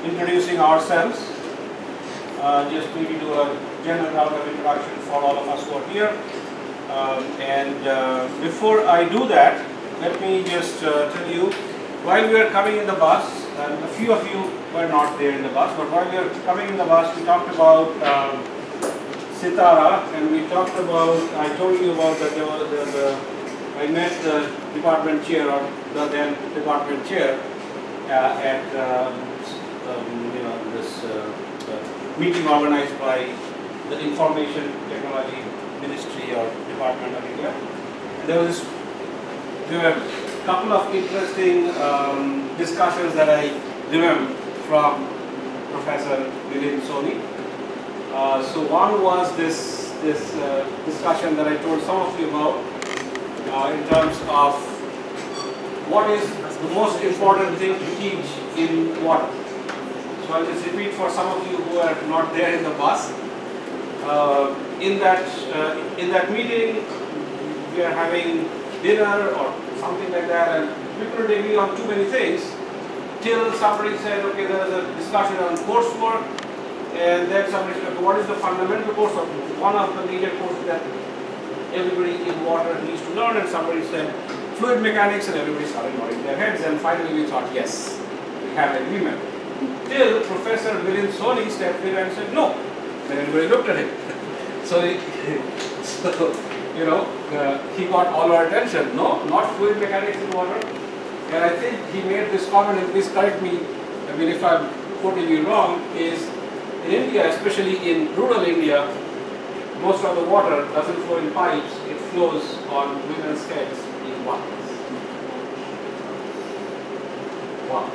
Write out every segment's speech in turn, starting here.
introducing ourselves. Just maybe do a general round of introduction for all of us who are here. Before I do that, let me just tell you, while we were coming in the bus, and a few of you were not there in the bus, but while we were coming in the bus, we talked about CTARA, and we talked about, I told you about that I met the department chair, or the then department chair, at this meeting organized by the Information Technology Ministry or Department of India. And there were a couple of interesting discussions that I remember from Professor Milind Soni. So one was this discussion that I told some of you about in terms of what is the most important thing to teach in water. So I'll just repeat for some of you who are not there in the bus. In that meeting, we are having dinner or something like that, and we couldn't agree on too many things till somebody said, okay, there was a discussion on coursework, and then somebody said, okay, what is the fundamental course of one of the major courses that everybody in water needs to learn? And somebody said fluid mechanics, and everybody started nodding their heads, and finally we thought, yes, we have an agreement. Till Professor Milind Soni stepped in and said no. Then everybody looked at him. So he got all our attention. No, not fluid mechanics in water. And I think he made this comment, and please correct me, I mean, if I'm quoting you wrong, is in India, especially in rural India, most of the water doesn't flow in pipes, it flows on women's heads in buckets. Wow.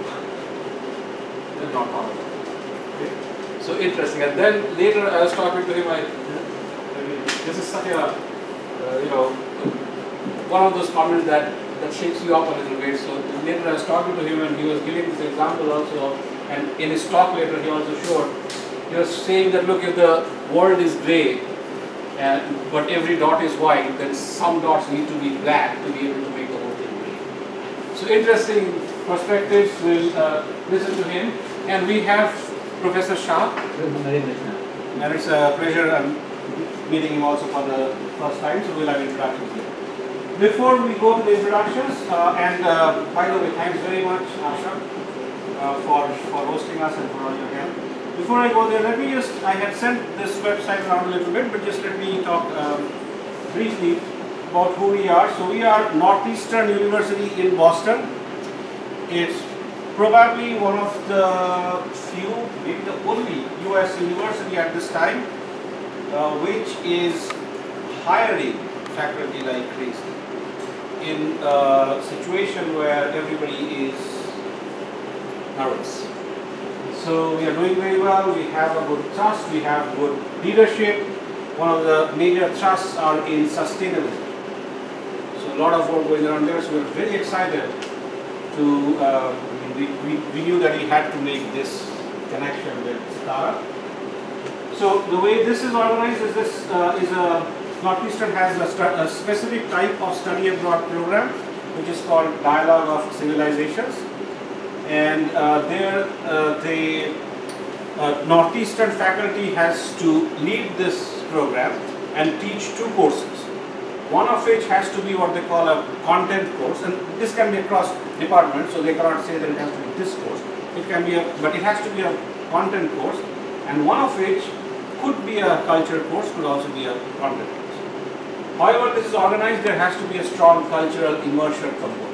That's not possible. Okay. So interesting. And then later I was talking to him, I mean, this is such a, one of those comments that shakes you up a little bit. So later I was talking to him, and he was giving this example also, and in his talk later he also showed, he was saying that look, if the world is grey, but every dot is white, then some dots need to be black to be able to make the whole thing grey. So interesting perspectives. We'll listen to him, and we have Professor Shah. And it's a pleasure meeting him also for the first time, so we'll have introductions here. Before we go to the introductions, by the way, thanks very much, Asha, for hosting us and for all your help. Before I go there, let me just, I had sent this website around a little bit, but just let me talk briefly about who we are. So we are Northeastern University in Boston. It's probably one of the few, maybe the only US university at this time, which is hiring faculty like crazy in a situation where everybody is nervous. So we are doing very well, we have a good trust, we have good leadership. One of the major trusts are in sustainability. So a lot of work going on there, so we're very excited to, we knew that we had to make this connection with CTARA. So the way this is organized is this Northeastern has a specific type of study abroad program, which is called Dialogue of Civilizations. And the Northeastern faculty has to lead this program and teach two courses. One of which has to be what they call a content course, and this can be across departments, so they cannot say that it has to be this course. It can be but it has to be a content course, and one of which could be a culture course, could also be a content course. However, this is organized, there has to be a strong cultural immersion component.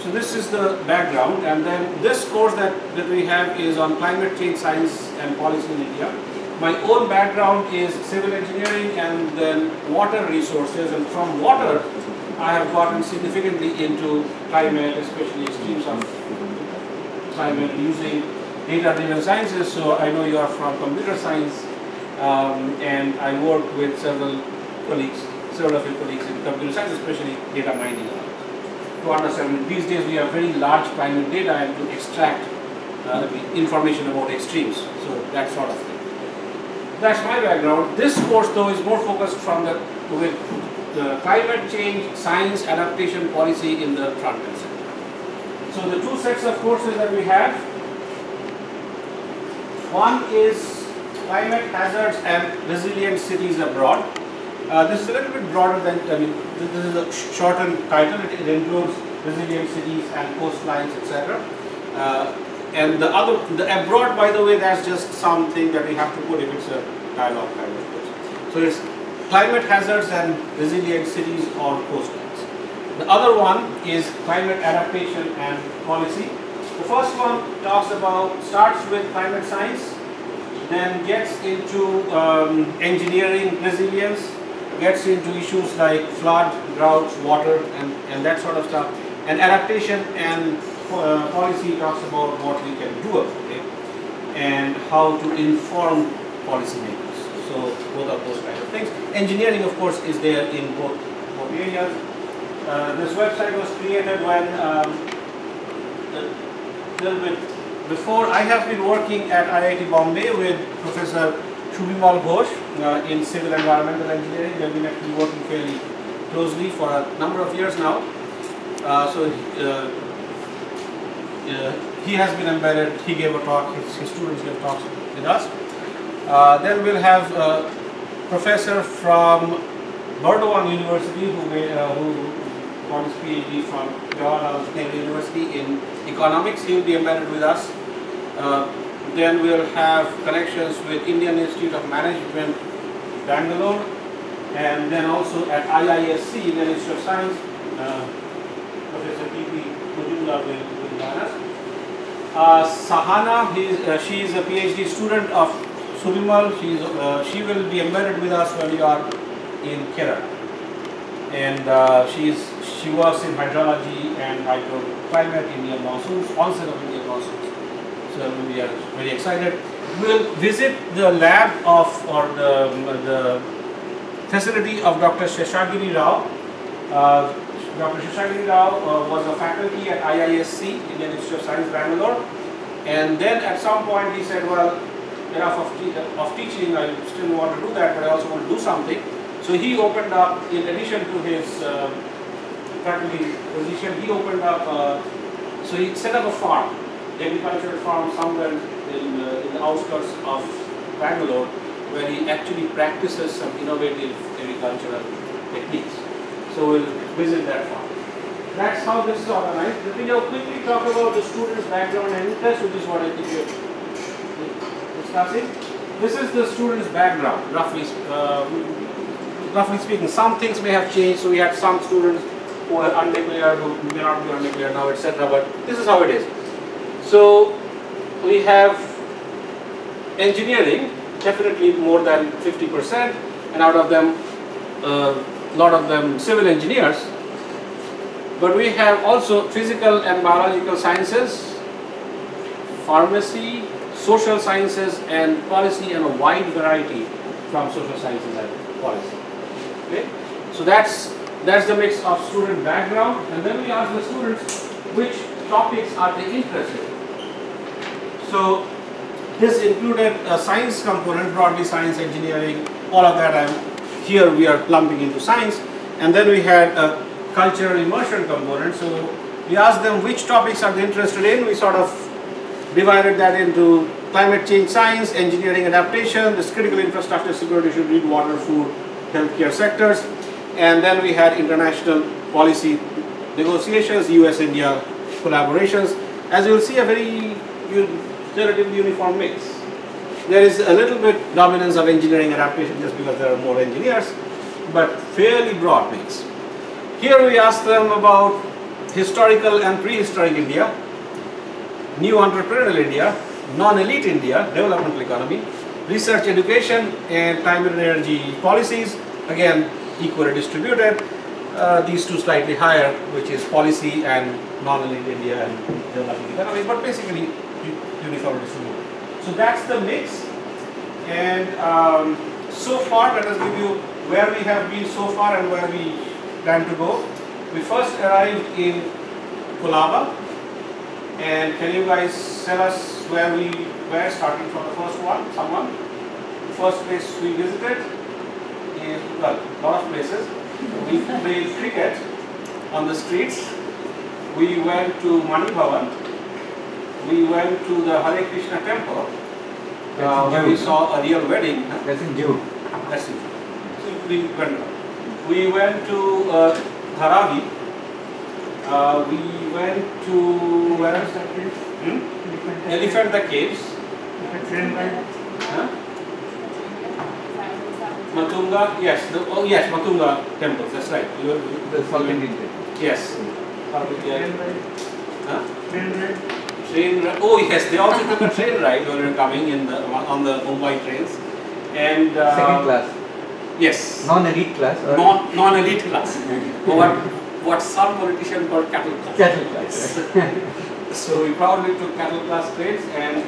So this is the background, and then this course that we have is on climate change science and policy in India. My own background is civil engineering and then water resources, and from water I have gotten significantly into climate, especially streams of climate using data-driven sciences. So I know you are from computer science, and I work with several of your colleagues in computer science, especially data mining. To understand, these days we have very large climate data and to extract information about extremes, so that sort of thing. That's my background. This course though is more focused from the climate change, science, adaptation, policy in the front end. So the two sets of courses that we have One is climate hazards and resilient cities abroad. This is a little bit broader than, this is a shortened title. It includes resilient cities and coastlines, etc. And the abroad, by the way, that's just something that we have to put if it's a dialogue kind of course. So it's climate hazards and resilient cities or coastlines. The other one is climate adaptation and policy. The first one starts with climate science, then gets into engineering resilience, gets into issues like flood, droughts, water, and that sort of stuff. And adaptation and policy talks about what we can do about it and how to inform policymakers. So both of those kind of things. Engineering, of course, is there in both areas. This website was created when a little bit before. I have been working at IIT Bombay with Professor Shubhimal Ghosh in civil environmental engineering. We have been actually working fairly closely for a number of years now. He has been embedded. He gave a talk. His students gave talks with us. Then we'll have a professor from Burdwan University who got his PhD from Jawaharlal Nehru University in economics. He will be embedded with us. Then we'll have connections with Indian Institute of Management, Bangalore, and then also at IISc, Indian Institute of Science, Professor T.P. Mujumdar will join us. Sahana, she is a PhD student of Shubhimal. She will be embedded with us when we are in Kerala, and she works in hydrology and hydroclimate, Indian monsoons, onset of Indian monsoons. So we are very excited. We'll visit the lab or the facility of Dr. Sheshagiri Rao. Dr. Sheshagiri Rao was a faculty at IISc, Indian Institute of Science, Bangalore. And then at some point he said, well, enough of teaching, I still want to do that, but I also want to do something. So he opened up, in addition to his faculty position, he opened up, so he set up a farm, agricultural farm somewhere in the outskirts of Bangalore, where he actually practices some innovative agricultural techniques. So we'll visit that farm. That's how this is organized. Let me now quickly talk about the student's background and interest, which is what I think you're discussing. This is the student's background, roughly speaking. Some things may have changed. So we had some students who are undeclared, who may not be undeclared now, etc. But this is how it is. So we have engineering, definitely more than 50%, and out of them, a lot of them civil engineers. But we have also physical and biological sciences, pharmacy, social sciences and policy, and a wide variety from social sciences and policy. Okay? So that's the mix of student background, and then we ask the students which topics are they interested in. So this included a science component, broadly science, engineering, all of that. Here we are lumping into science, and then we had a cultural immersion component. So we asked them which topics are they interested in. We sort of divided that into climate change science, engineering adaptation, this critical infrastructure security should read water, food, healthcare sectors, and then we had international policy negotiations, US-India collaborations. As you will see, a very relatively uniform mix. There is a little bit dominance of engineering adaptation just because there are more engineers, but fairly broad mix. Here we ask them about historical and prehistoric India, new entrepreneurial India, non-elite India, developmental economy, research, education, and climate and energy policies, again equally distributed. These two slightly higher, which is policy and non-elite India and developmental economy, but basically uniformly distributed. So that's the mix. And so far, let us give you where we have been so far and where we plan to go. We first arrived in Colaba, and can you guys tell us where we were, starting from the first one? Someone? The first place we visited is, well, a lot of places. We played cricket on the streets. We went to Mani Bhavan. We went to the Hare Krishna temple, where we saw a real wedding. Huh? That's in June. That's it. So we went to Dharavi. We went to where is that place? Elephant the Caves. Huh? Matunga, yes. Yes, Matunga temples. That's right. The South Indian temple. Yes. Huh? Train ride. Oh yes, they also took a train ride when we were coming in on the Bombay trains. And Second class. Yes. Non-elite class. Non-elite class. What some politician called cattle class. Cattle class. So we proudly took cattle class trains, and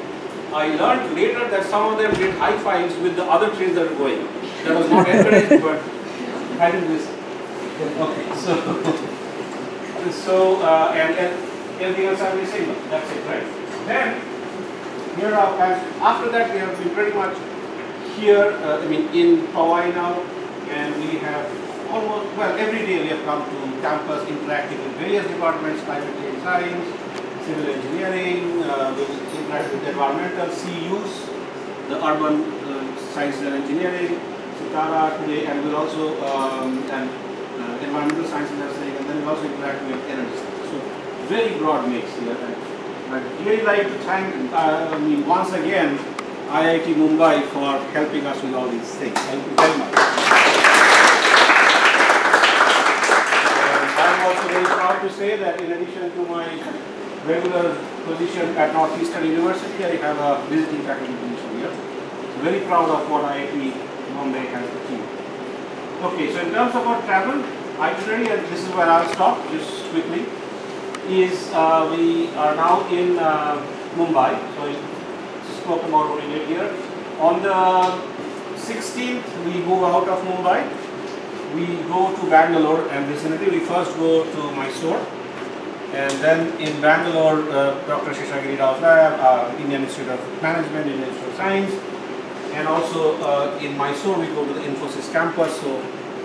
I learned later that some of them did high fives with the other trains that were going. That was not encouraged, but I didn't listen. Okay, so and everything else I will say, that's it, right? Then here after that we have been pretty much here, in Powai now, and we have almost, every day we have come to campus interacting with various departments, climate change science, civil engineering, we interact with environmental CUs, the urban science and engineering, CTARA today, and we'll also, environmental science and saying, and then we'll also interact with energy science. So very broad mix here. And I'd really like to thank, once again, IIT Mumbai for helping us with all these things. Thank you very much. And I'm also very proud to say that in addition to my regular position at Northeastern University, I have a visiting faculty position here. Very proud of what IIT Bombay has achieved. Okay, so in terms of our travel itinerary, and this is where I'll stop just quickly, is we are now in Mumbai. So I spoke about what we did here. On the 16th, we move out of Mumbai. We go to Bangalore and vicinity. We first go to Mysore. And then in Bangalore, Dr. Sheshagiri Rao's lab, Indian Institute of Management, Indian Institute of Science, and also in Mysore we go to the Infosys campus, so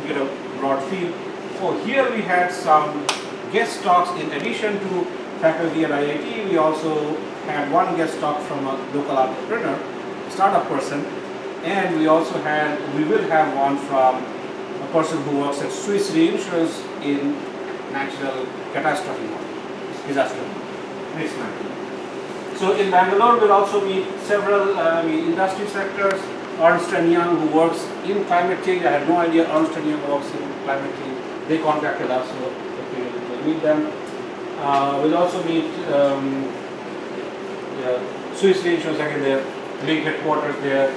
we get a broad feel. So here we had some guest talks in addition to faculty at IIT. We also had one guest talk from a local entrepreneur, startup person, and we also we will have one from a person who works at Swiss Reinsurance in natural catastrophe disaster risk management. So in Bangalore we'll also meet several industry sectors. Ernst & Young, who works in climate change. I had no idea Ernst & Young works in climate change. They contacted us, so okay, we'll meet them. We'll also meet Swiss Reinsurance again, their big headquarters there,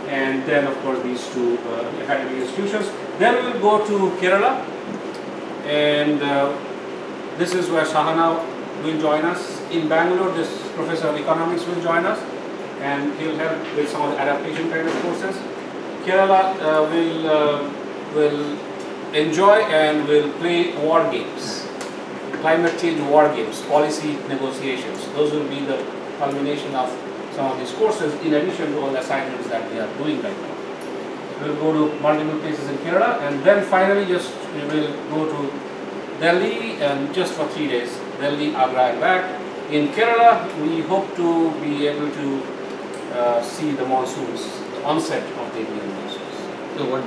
and then of course these two academic institutions. Then we will go to Kerala, and this is where Shahana will join us. In Bangalore, this professor of economics will join us, and he will help with some of the adaptation kind of courses. Kerala will enjoy and will play war games, climate change war games, policy negotiations. Those will be the culmination of some of these courses in addition to all the assignments that we are doing right now. We will go to multiple places in Kerala, and then finally we will go to Delhi, and just for 3 days, Delhi, Agra and back. In Kerala, we hope to be able to see the monsoons, the onset of the Indian monsoons. So what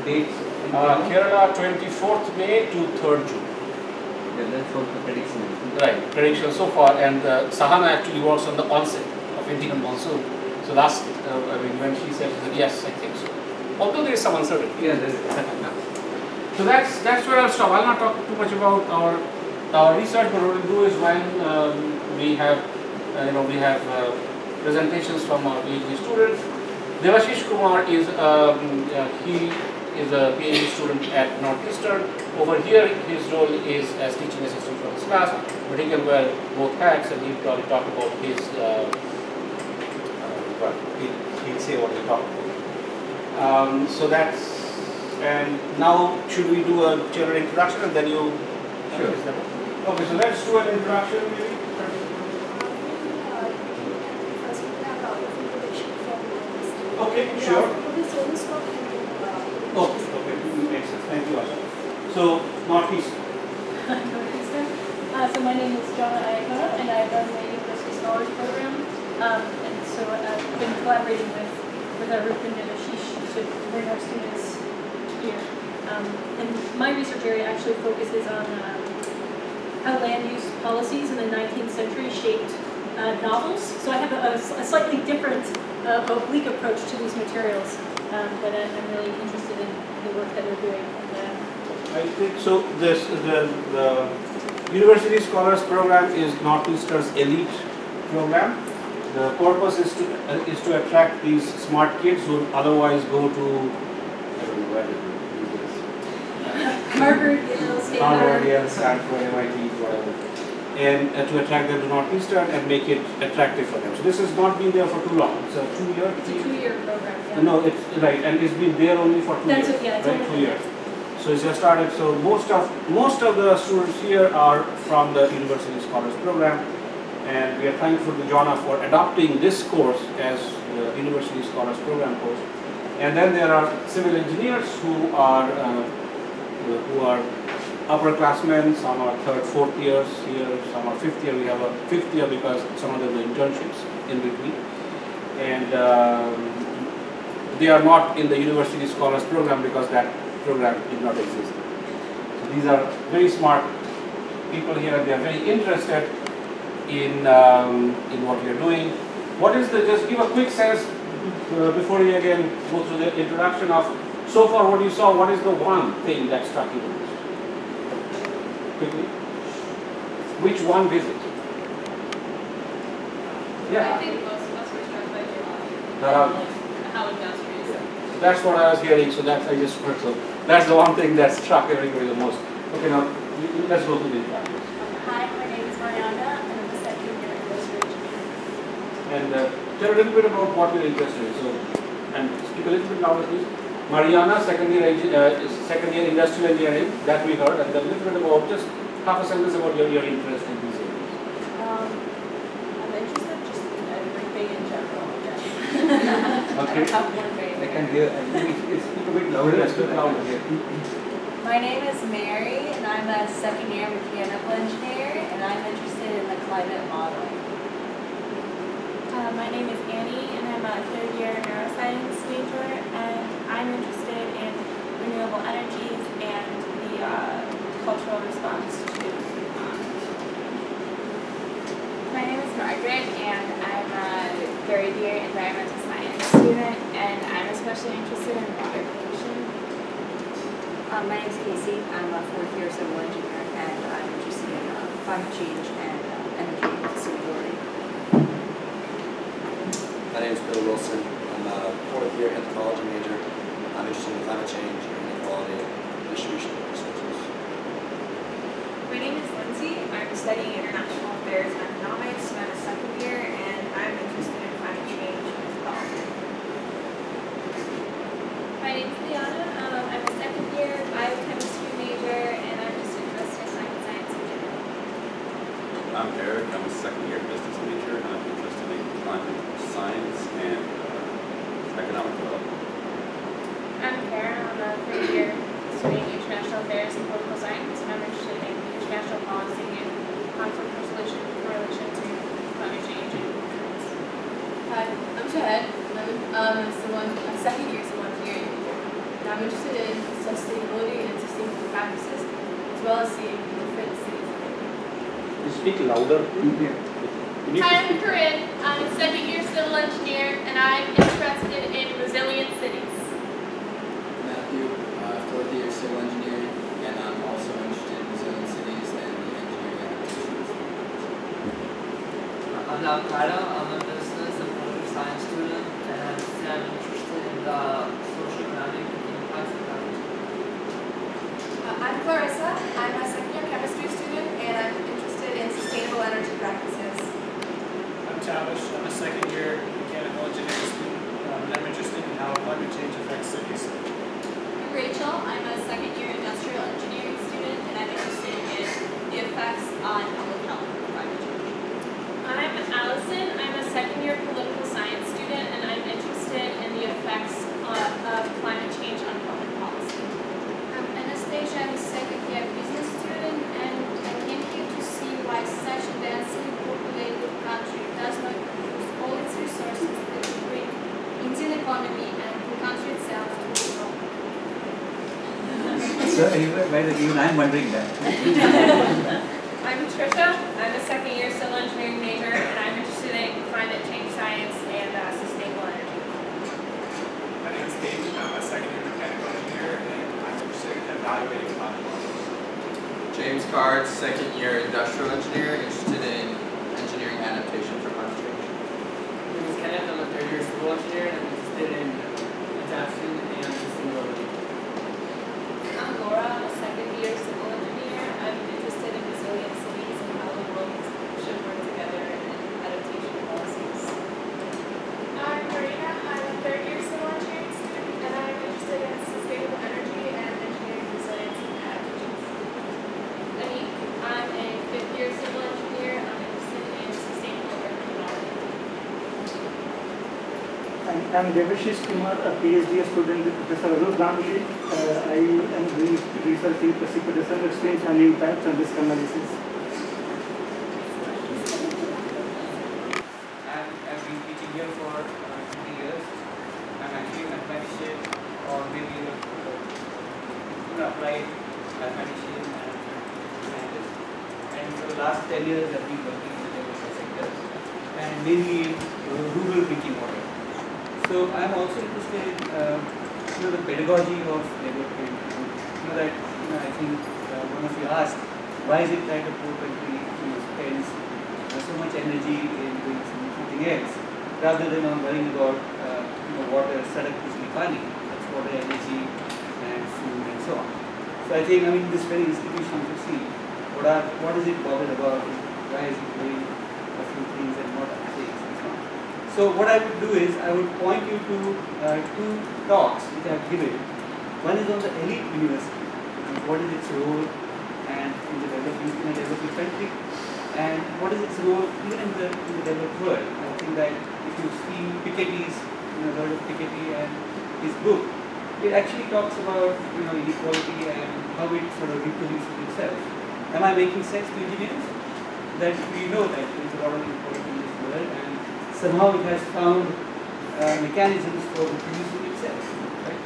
dates? Kerala 24th May to 3rd June. Yeah, that's what the prediction is. Right, prediction so far, and Sahana actually works on the onset of Indian monsoon. So last, when she said yes, I think so. Although there is some uncertainty. Yeah, there is. So that's where I'll stop. I'll not talk too much about our research, but what we'll do is when we have presentations from our PhD students. Devashish Kumar is he is a PhD student at Northeastern. Over here, his role is as teaching assistant for his class, but he can wear both hats, and he'll probably talk about his. He'll say what he'll talk about. So that's. And now, should we do a general introduction, and then you? Sure. Okay, so let's do an introduction, maybe. Okay, sure. Oh, okay, makes sense. Thank you, Asha. So, Northeastern. So my name is Jana Ayakara, and I run the University Scholars Program. And also been collaborating with our Rupin and Ashish to bring our students here. And my research area actually focuses on how land use policies in the 19th century shaped novels. So I have a slightly different, oblique approach to these materials, but I'm really interested in the work that we're doing. I think so. The University Scholars Program is Northeastern's elite program. The purpose is to attract these smart kids who would otherwise go to, I don't know where Harvard, Yale, Stanford, Stanford, MIT, whatever, and to attract them to Northeastern and make it attractive for them. So this has not been there for too long. It's a 2-year. It's a 2-year program. Yeah. No, it's right, and it's been there only for 2 years. Yeah, it's right, only 2 years. So it's just started. So most of the students here are from the University Scholars Program, and we are thankful to Jonna for adopting this course as the University Scholars Program course. And then there are civil engineers who are upperclassmen. Some are 3rd, 4th years here. Some are 5th year. We have a 5th year because some of them do internships in between, and they are not in the University Scholars Program because that program did not exist. So these are very smart people here. They are very interested in what we are doing. What is the, just give a quick sense before we again go through the introduction of, so far what you saw, what is the one thing that struck you the most? Quickly. Which one visit? Yeah. I think most of us were struck by how industrious. So that's what I was hearing, so that's, I just heard, so that's the one thing that struck everybody the most. Okay, now let's go to the introduction. Hi, my name is Mariana, and I'm a second year industrial engineer. And tell a little bit about what you're interested in. So, and speak a little bit louder, please. Mariana, second year industrial engineering, that we heard, and then a little bit about, just half a sentence about your interest in these areas. I'm interested just in everything in general, I guess. Okay. I don't have one main. I can hear. Speak a bit louder. Let's speak louder here. My name is Mary, and I'm a second year mechanical engineer, and I'm interested in the climate modeling. My name is Annie, and I'm a third year neuroscience major, and I'm interested in renewable energies and the cultural response to. My name is Margaret, and I'm a third year environmental science student, and I'm especially interested in water pollution. My name is Casey. I'm a 4th year civil engineer, and I'm interested in climate change and energy sustainability. My name is Bill Wilson. I'm a 4th year anthropology major. I'm interested in climate change, inequality, and distribution of resources. My name is Lindsay. I'm studying international affairs and economics, and I'm a second year, and I'm interested in climate change and development. My name is Liana. I'm a second year biochemistry major, and I'm just interested in climate science in general. I'm Eric. I'm a second year business major, and I'm interested in climate science and economic development. I'm Karen. I'm a third year studying international affairs and political science, and I'm interested in international policy and conflict resolution in relation to climate change and governance. Hi, I'm Shahad. I'm a second year civil engineering major, and I'm interested in sustainability and sustainable practices, as well as seeing different cities. You speak louder. Hi, I'm Corinne. I'm a second year civil engineer, and I'm interested in resilient cities. Matthew, 4th year civil engineering, and I'm also interested in resilient cities and the engineering applications. I'm Navkara. I'm a business and political science student, and I'm interested in the socioeconomic impacts of climate change. I'm Clarissa. I'm a second year chemistry student, and I'm interested in sustainable energy practices. I'm Tavish. I'm a second year mechanical engineering student, and I'm interested in how climate change affects cities. I'm Rachel. I'm a second year industrial engineering student, and I'm interested in the effects on public health of climate change. I'm Allison. I'm a second year political science student, and I'm interested in the effects of climate change on public policy. I'm Anastasia. I'm a second year business student, and I came here to see why such a densely populated country does not use all its resources Even I'm wondering that. I'm Trisha. I'm a second year civil engineering major, and I'm interested in climate change science and sustainable energy. My name is Dave. I'm a second year mechanical engineer, and I'm interested in evaluating climate models. James Card, second year industrial engineer, interested in engineering adaptation for climate change. My name is Kenneth. I'm a third year civil engineer, and I'm interested in adaptation and sustainability. I'm Laura. I'm a second year civil engineer. I'm interested in resilient cities and how the world should work together in adaptation policies. I'm Marina. I'm a third year civil engineering student, and I'm interested in sustainable energy and engineering resilience and adaptations. Anique. I'm a fifth year civil engineer. I'm interested in sustainable urban development. I'm Devashish Kumar, a PhD student with Professor Arun Ganguly. I am doing research in precipitation exchange and impact and risk analysis. I've been teaching here for 20 years. I'm actually an apprenticeship or maybe an applied mathematician and scientist. And for the last 10 years I've been working in the development sector and mainly in rural drinking water. So I'm also interested in the pedagogy of development. I think one of you asked, why is it that a poor country spends so much energy in doing something else rather than on worrying about water, sadak bijli pani, that's water, energy, and food and so on. So I think this very institution to see what is it bothered about, why is it doing a few things and what other things and so on. So what I would do is I would point you to two talks which I have given. One is on the elite university, what is its role and in a developing country, and what is its role even in the developed world. I think that if you see Piketty's, heard of Piketty and his book, it actually talks about inequality and how it sort of reproduces itself. Am I making sense to engineers? That we know that there is a lot of inequality in this world, and somehow it has found mechanisms for reproducing itself, right?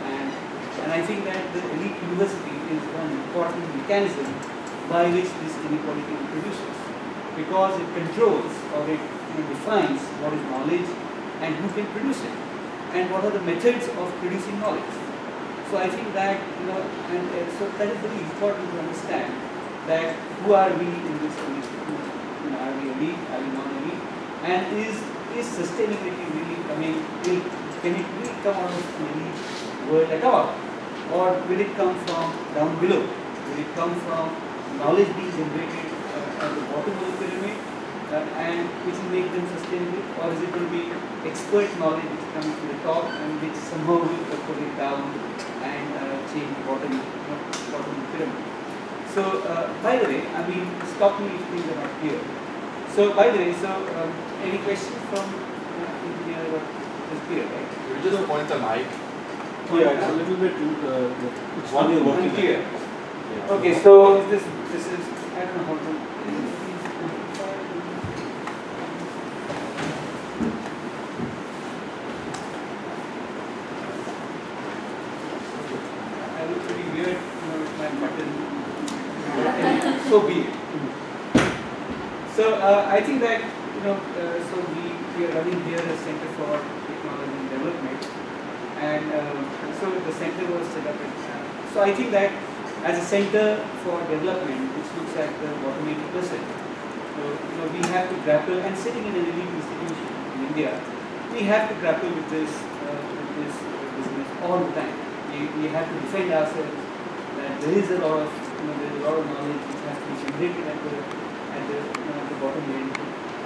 And I think that the elite university is one important mechanism by which this inequality reproduces, because it controls or it defines what is knowledge and who can produce it, and what are the methods of producing knowledge. So I think that so that is very important to understand that who are we in this institute? Are we elite? Are we non-elite? And is sustainability really can it really come out of the elite world at all? Or will it come from down below? Will it come from knowledge being generated at the bottom of the pyramid and which will make them sustainable? Or is it going to be expert knowledge which comes from the top and which somehow will percolate down and change the bottom of the pyramid? So, by the way, stop me if things are not clear. So, by the way, any questions from engineer or is clear, right? You just point the mic. Yeah, it's a little bit. It's one you're working clear. Yeah. Okay, so this is I don't know how to. I look pretty weird, with my button. So be it. So I think that so we are running here a Center for Technology and Development, and so the center was set up. So I think that as a center for development, which looks at the bottom 80%, so we have to grapple, and sitting in an elite institution in India, we have to grapple with this business all the time. We have to defend ourselves that there is a lot of knowledge which has to be generated at the bottom end,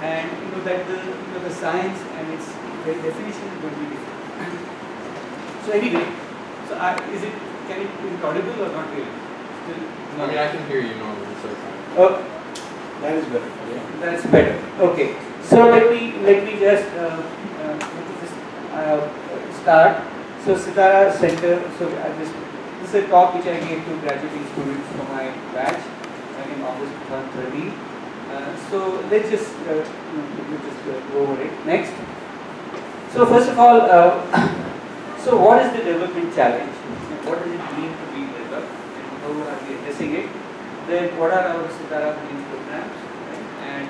and that the science and its definition is going to be different. So anyway, can it be audible or not really? Still, I can hear you normally, so fine. Oh, that is better. Yeah. That's better. Okay. So let me just start. So CTARA Center. So this is a talk which I gave to graduating students for my batch in August 2013. So let's just go over it. Next. So first of all, so what is the development challenge? What does it mean to be developed? And how are we addressing it, then what are our CTARA green programs, right? And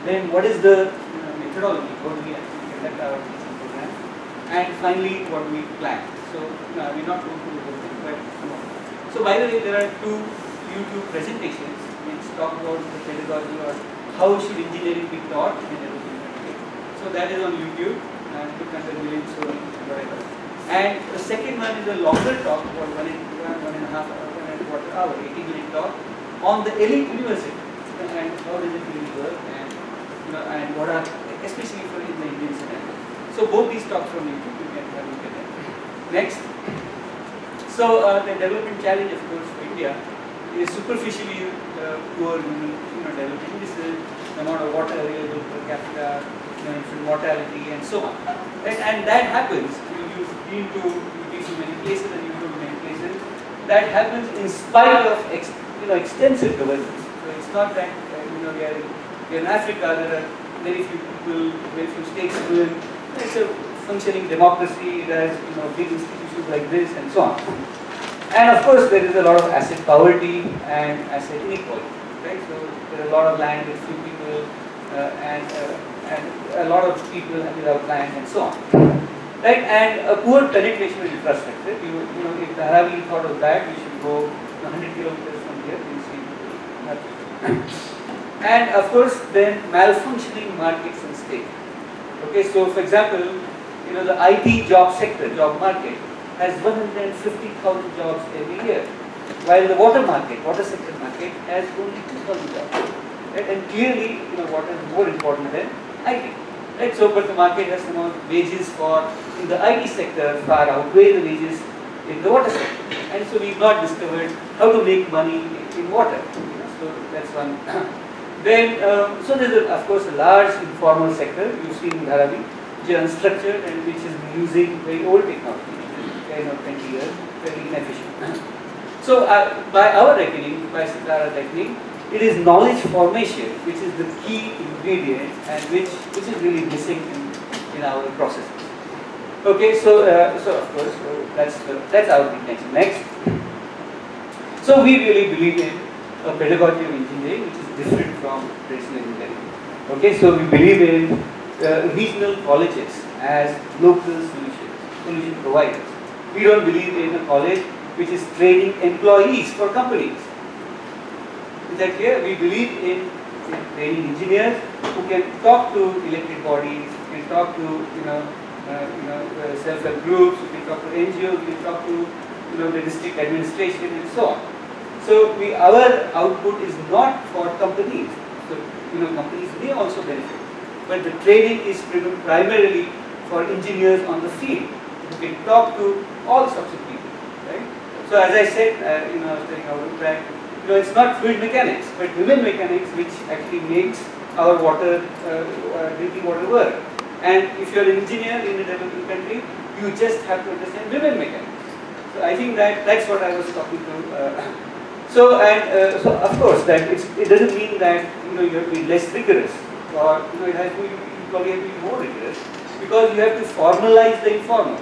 then what is the methodology, how do we actually conduct our teaching program, and finally what do we plan. So we're not going through the whole thing, but so by the way, there are 2 YouTube presentations which talk about the pedagogy or how should engineering be taught in developing country. So that is on YouTube, and you can village or whatever. And the second one is a longer talk, about 1.5 hour, 80-minute talk on the elite university and how does it really work, and and what are, especially for in the Indian scenario. So both these talks from YouTube, you can have a look at them. Next. So the development challenge, of course, for India is superficially poor development. This is the amount of water available per capita, infant mortality, and so on. And that happens. You've been to many places, and you go to many places. That happens in spite of extensive governance. So it's not that we are in Africa. There are very few people, very few statesmen. It's a functioning democracy. It has big institutions like this, and so on. And of course, there is a lot of asset poverty and asset inequality, right? So there are a lot of land with few people, and a lot of people without land, and so on, right? And a poor penetration of infrastructure. If Dharavi thought of that, we should go 100 kilometers from here. You see nothing. And of course, then malfunctioning markets and state. Okay, so for example, the IT job sector, job market, has 150,000 jobs every year, while the water sector market has only 2,000 jobs. Right? And clearly, water is more important than IT. Right? So, but the market has some wages for in the IT sector far outweigh the wages in the water sector, and so we've not discovered how to make money in water. So that's one. Then, so there's of course a large informal sector. You've seen Dharavi, which is unstructured and which is using very old technology. 10 or 20 years, very inefficient. So by our reckoning, by CTARA technique, it is knowledge formation which is the key ingredient and which is really missing in our processes. Okay, so of course that's our intention. Next, so we really believe in a pedagogy of engineering which is different from traditional engineering. Okay, so we believe in regional colleges as local solution providers. We don't believe in a college which is training employees for companies. Is that clear? We believe in training engineers who can talk to elected bodies, who can talk to self-help groups, who can talk to NGOs, who can talk to the district administration, and so on. So our output is not for companies. So companies may also benefit, but the training is primarily for engineers on the field. You can talk to all sorts of people, right? So as I said, I was telling our track, it's not fluid mechanics, but ribbon mechanics which actually makes our water, drinking water work. And if you're an engineer in a developing country, you just have to understand ribbon mechanics. So I think that's what I was talking to. So of course that it doesn't mean that you have to be less rigorous, or it has to be, you probably have to be more rigorous, because you have to formalize the informal.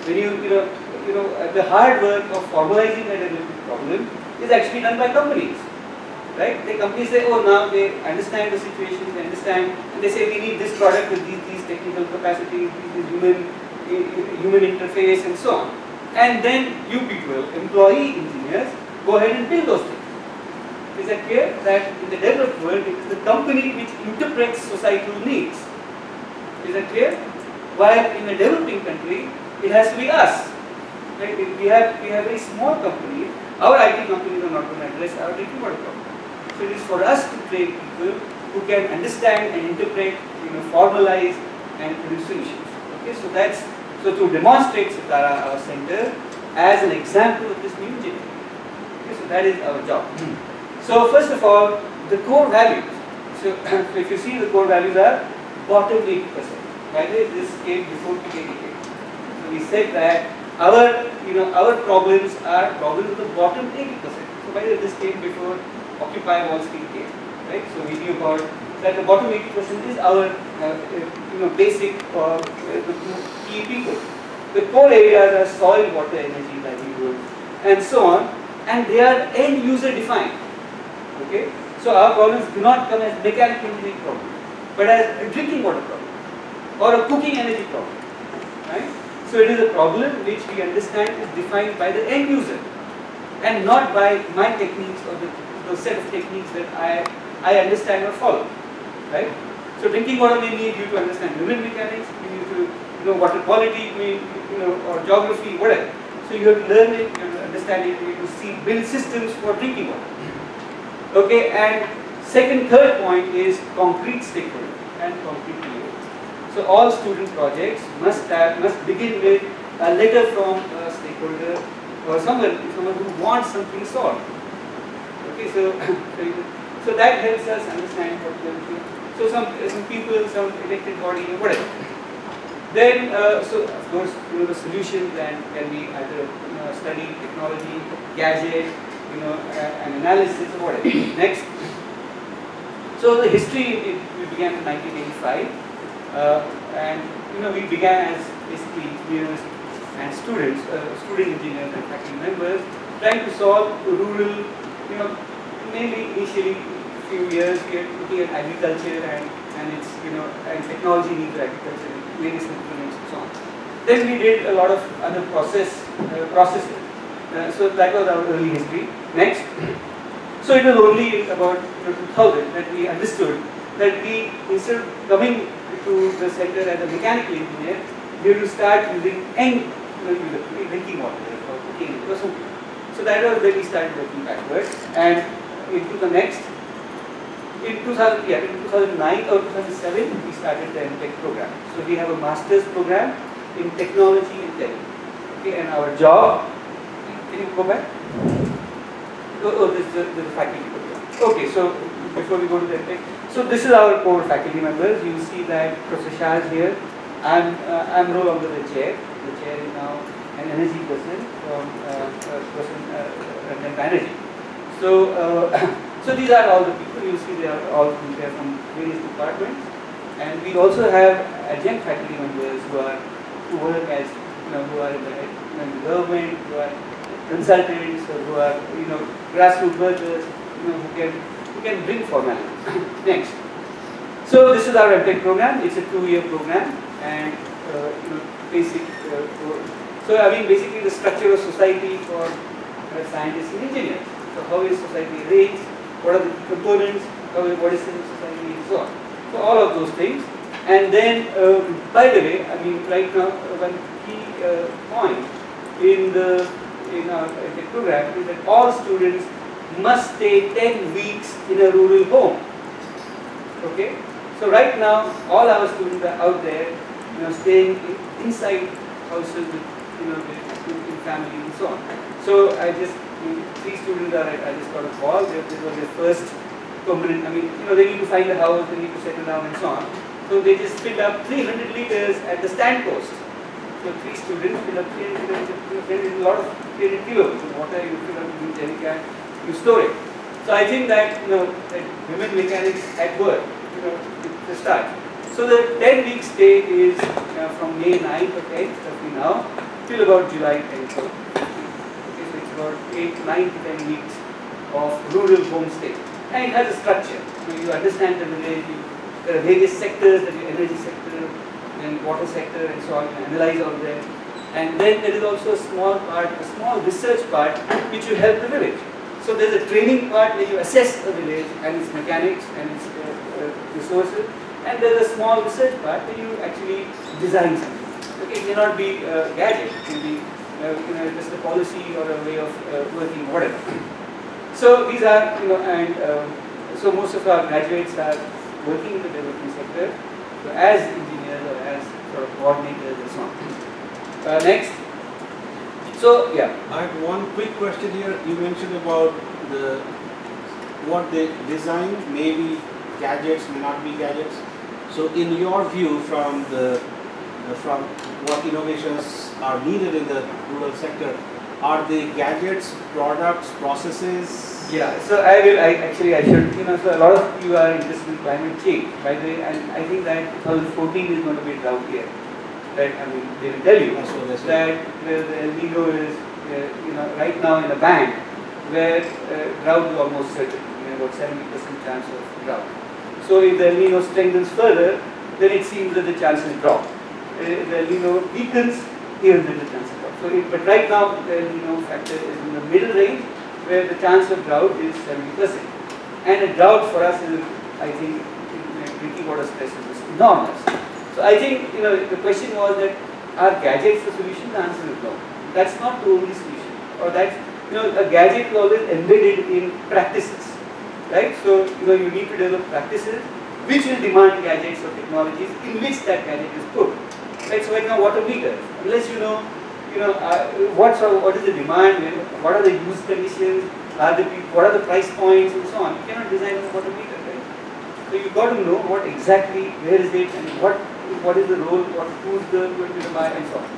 When the hard work of formalizing a development problem is actually done by companies, right? The companies say, oh, now they understand the situation, they understand, and they say we need this product with these technical capacities, these human interface, and so on. And then you people, employee engineers, go ahead and build those things. Is that clear? That in the developed world, it is the company which interprets societal needs. Is that clear? While in a developing country, it has to be us. Right? We have very small companies. Our IT companies are not going to address our drinking water problem. So it is for us to train people who can understand and interpret, formalize and produce solutions. Okay, so to demonstrate CTARA, our center, as an example of this new engineering. Okay, so that is our job. So first of all, the core values. So if you see, the core values are bottom 80%. By the way, this came before PKD. So we said that our problems are problems of the bottom 80%. So by the way, this came before Occupy Wall Street came, right? So we knew about that the bottom 80% is our basic key people. The core areas are soil, water, energy, livelihoods, and so on. and they are end user defined. Okay, so our problems do not come as mechanical engineering problems, but as a drinking water problem or a cooking energy problem, right? So it is a problem which we understand is defined by the end user and not by my techniques or the set of techniques that I understand or follow, right? So drinking water may need you to understand human mechanics, you need to know water quality, or geography, whatever. So you have to learn it, you have to understand it, you have to build systems for drinking water. Okay, and third point is concrete stakeholder and concrete delivery. So all student projects must begin with a letter from a stakeholder or someone who wants something solved. Okay, so that helps us understand what we are doing. So some people, some elected body, whatever. Then, so of course, the solution can be either study, technology, gadget, an analysis or whatever. Next. So the history, we began in 1985, and we began as basically engineers and students, student engineers and faculty members, trying to solve rural, mainly initially few years we are looking at agriculture and its and technology needs of agriculture and various components and so on. Then we did a lot of other processes. So that was our early history. Next. So it was only about 2000 that we understood that we, instead of coming to the center as a mechanical engineer, we have to start using drinking water or cooking or something. So that was when we started working backwards. And into the next, in 2009 or 2007, we started the MTech program. So we have a master's program in technology and tech. Okay, and our job, can you go back? This is the faculty program. Okay, so before we go to the MTech, so this is our core faculty members. You see that Professor Shah is here. I'm no longer the chair. The chair is now an energy person from energy. So so these are all the people. You see they are all there from various departments, and we also have adjunct faculty members who work as who are in the government, who are consultants, or who are grassroots workers, who can bring formality. Next. So this is our MTech program. It's a 2-year program, and basic. So I mean basically the structure of society for scientists and engineers. So how is society arranged? What are the components? What is civil society and so on. So all of those things. And then, by the way, I mean right now one key point in our program is that all students must stay 10 weeks in a rural home. Okay. So right now all our students are out there, staying inside houses with with family and so on. So I just 3 students are. I just got a call. This was their first permanent. I mean, they need to find a house, they need to settle down and so on. So they just filled up 300 liters at the stand post. So 3 students fill up 300 liters. There is a lot of 300 kilos of water. You fill up in jerry can, you store it. So I think that that women mechanics at work, to start. So the 10 week stay is from May 9th or 10th roughly now till about July 10th. Okay, so it's about 9 to 10 weeks of rural homestay. And it has a structure. You understand the village, there are various sectors, there is energy sector, then water sector and so on, you analyze all of them. And then there is also a small part, a small research part which will help the village. So there is a training part where you assess the village and its mechanics and its resources. And there is a small research part where you actually design something. Okay, it may not be a gadget, it can be just a policy or a way of working, whatever. So these are, so most of our graduates are working in the development sector, so as engineers or as sort of coordinators and so on. Next. So yeah. I have one quick question here. You mentioned about what they design, maybe gadgets, may not be gadgets. So in your view, from what innovations are needed in the rural sector, are they gadgets, products, processes? Yeah, so I should, so a lot of you are interested in climate change, by the way, and I think that 2014 is going to be a drought year. Right? I mean, they will tell you that the El Nino is, right now in a band, where drought is almost certain, about 70% chance of drought. So if the El Nino strengthens further, then it seems that the chances drop. If the El Nino weakens, here then the chances drop. So but right now the El Nino factor is in the middle range, where the chance of drought is 70%. And a drought for us is, I think, drinking water stress is enormous. So I think, the question was that are gadgets the solution? The answer is no. That's not the only solution. Or that's, a gadget is always embedded in practices, right? So, you need to develop practices which will demand gadgets or technologies in which that gadget is put. Right? So right now, water meters, unless what is the demand, what are the use conditions, what are the price points and so on, you cannot design a water meter, right? So you've got to know what exactly, where is it, and what is the role, what tools they're going to buy and so on.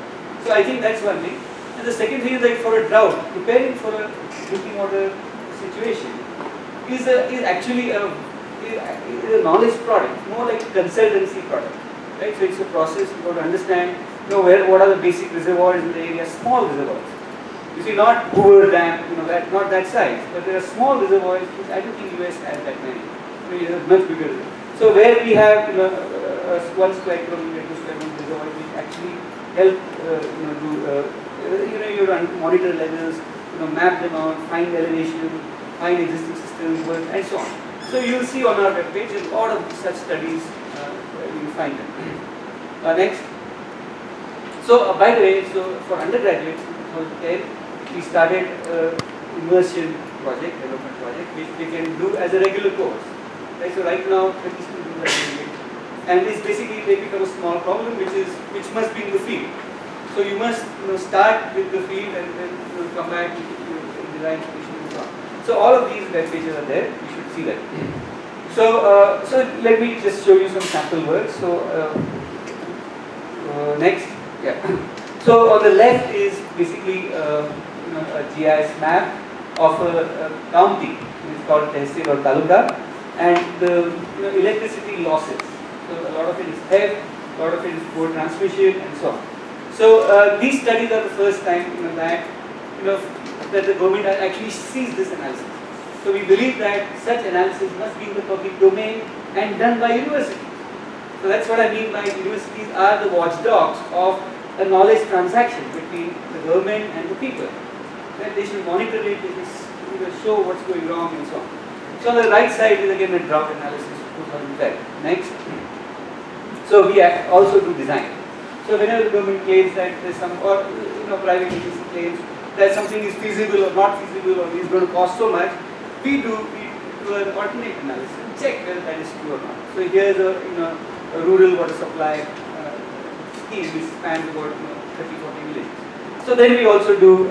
So I think that's one thing. And the second thing is that for a drought, preparing for a drinking water situation is actually a knowledge product, more like a consultancy product, right? So it's a process. You got to understand, what are the basic reservoirs in the area, small reservoirs. You see, not Hoover Dam, not that size, but there are small reservoirs which I don't think US has that many. It is much bigger. So where we have, 1 square kilometer, 2 square kilometer reservoirs which actually help, you monitor levels, map them out, find elevation, find existing systems, work, and so on. So you will see on our webpage a lot of such studies, you will find them. Next. So by the way, for undergraduates in 2010, we started immersion project, development project, which they can do as a regular course. Right? So right now, 30 students are doing it, and it's basically they become a small problem, which must be in the field. So you must start with the field and then come back to design solutions and so on. So all of these web pages are there. You should see that. So let me just show you some sample work. So next, yeah. So on the left is basically a GIS map of a county. It's called Tehsil or Taluka, and the electricity losses. So a lot of it is theft, a lot of it is poor transmission, and so on. So these studies are the first time that the government actually sees this analysis. So we believe that such analysis must be in the public domain and done by universities. So that's what I mean by universities are the watchdogs of a knowledge transaction between the government and the people. That they should monitor it, they should show what's going wrong and so on. So on the right side is again a drought analysis 2010. Next. So we also do design. So whenever the government claims that there's some, or private agency claims that something is feasible or not feasible or is going to cost so much, we do an alternate analysis and check whether that is true or not. So here's a rural water supply scheme which spans about 30-40 villages. So then we also do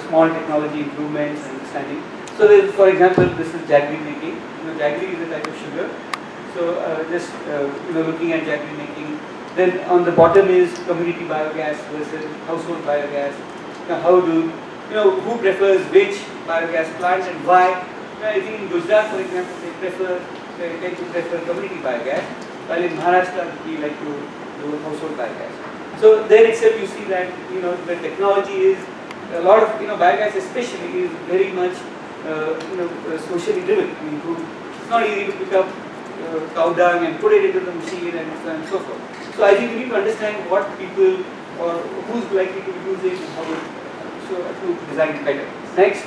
small technology improvements and understanding. So then, for example, this is jaggery making. Jaggery is a type of sugar. So just looking at jaggery making. Then on the bottom is community biogas versus household biogas. Now how do, who prefers which biogas plant and why? I think in Gujarat, for example, they tend to prefer community biogas, while in Maharashtra we like to do household biogas. So there itself you see that, the technology is, a lot of, biogas especially is very much, socially driven. I mean, it's not easy to pick up cow dung and put it into the machine and so on and so forth. So I think we need to understand what people or who's likely to be using and how to design it better. Next.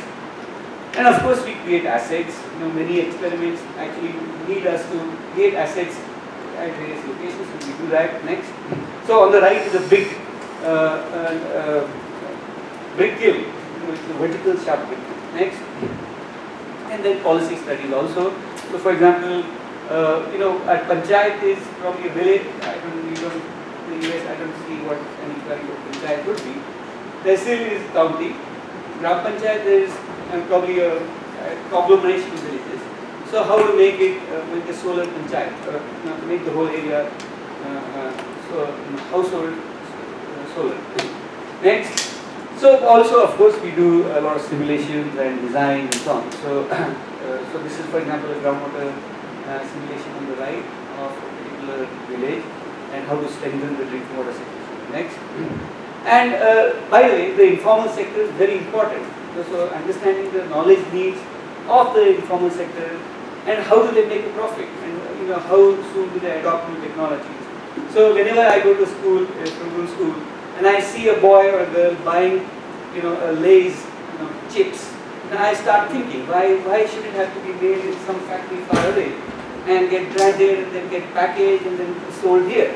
And of course we create assets. Many experiments actually need us to create assets at various locations, and we do that. Next. So on the right is a big brick kiln, it's a vertical sharp brick kiln. Next. And then policy studies also. So for example, at Panchayat is probably a village. In the US, I don't see what any kind of Panchayat would be. Tehsil is county. Gram Panchayat is probably a conglomeration of villages. So how to make it with the solar Panchayat, make the whole area household solar. Next. So also, of course, we do a lot of simulations and design and so on. So, so this is, for example, a groundwater simulation on the right of a particular village and how to strengthen the drinking water situation. Next. And by the way, the informal sector is very important So understanding the knowledge needs of the informal sector and how do they make a profit, and how soon do they adopt new technologies. So whenever I go to school, to school, and I see a boy or a girl buying, a Lay's, chips, and I start thinking, why should it have to be made in some factory far away and get branded and then get packaged and then sold here?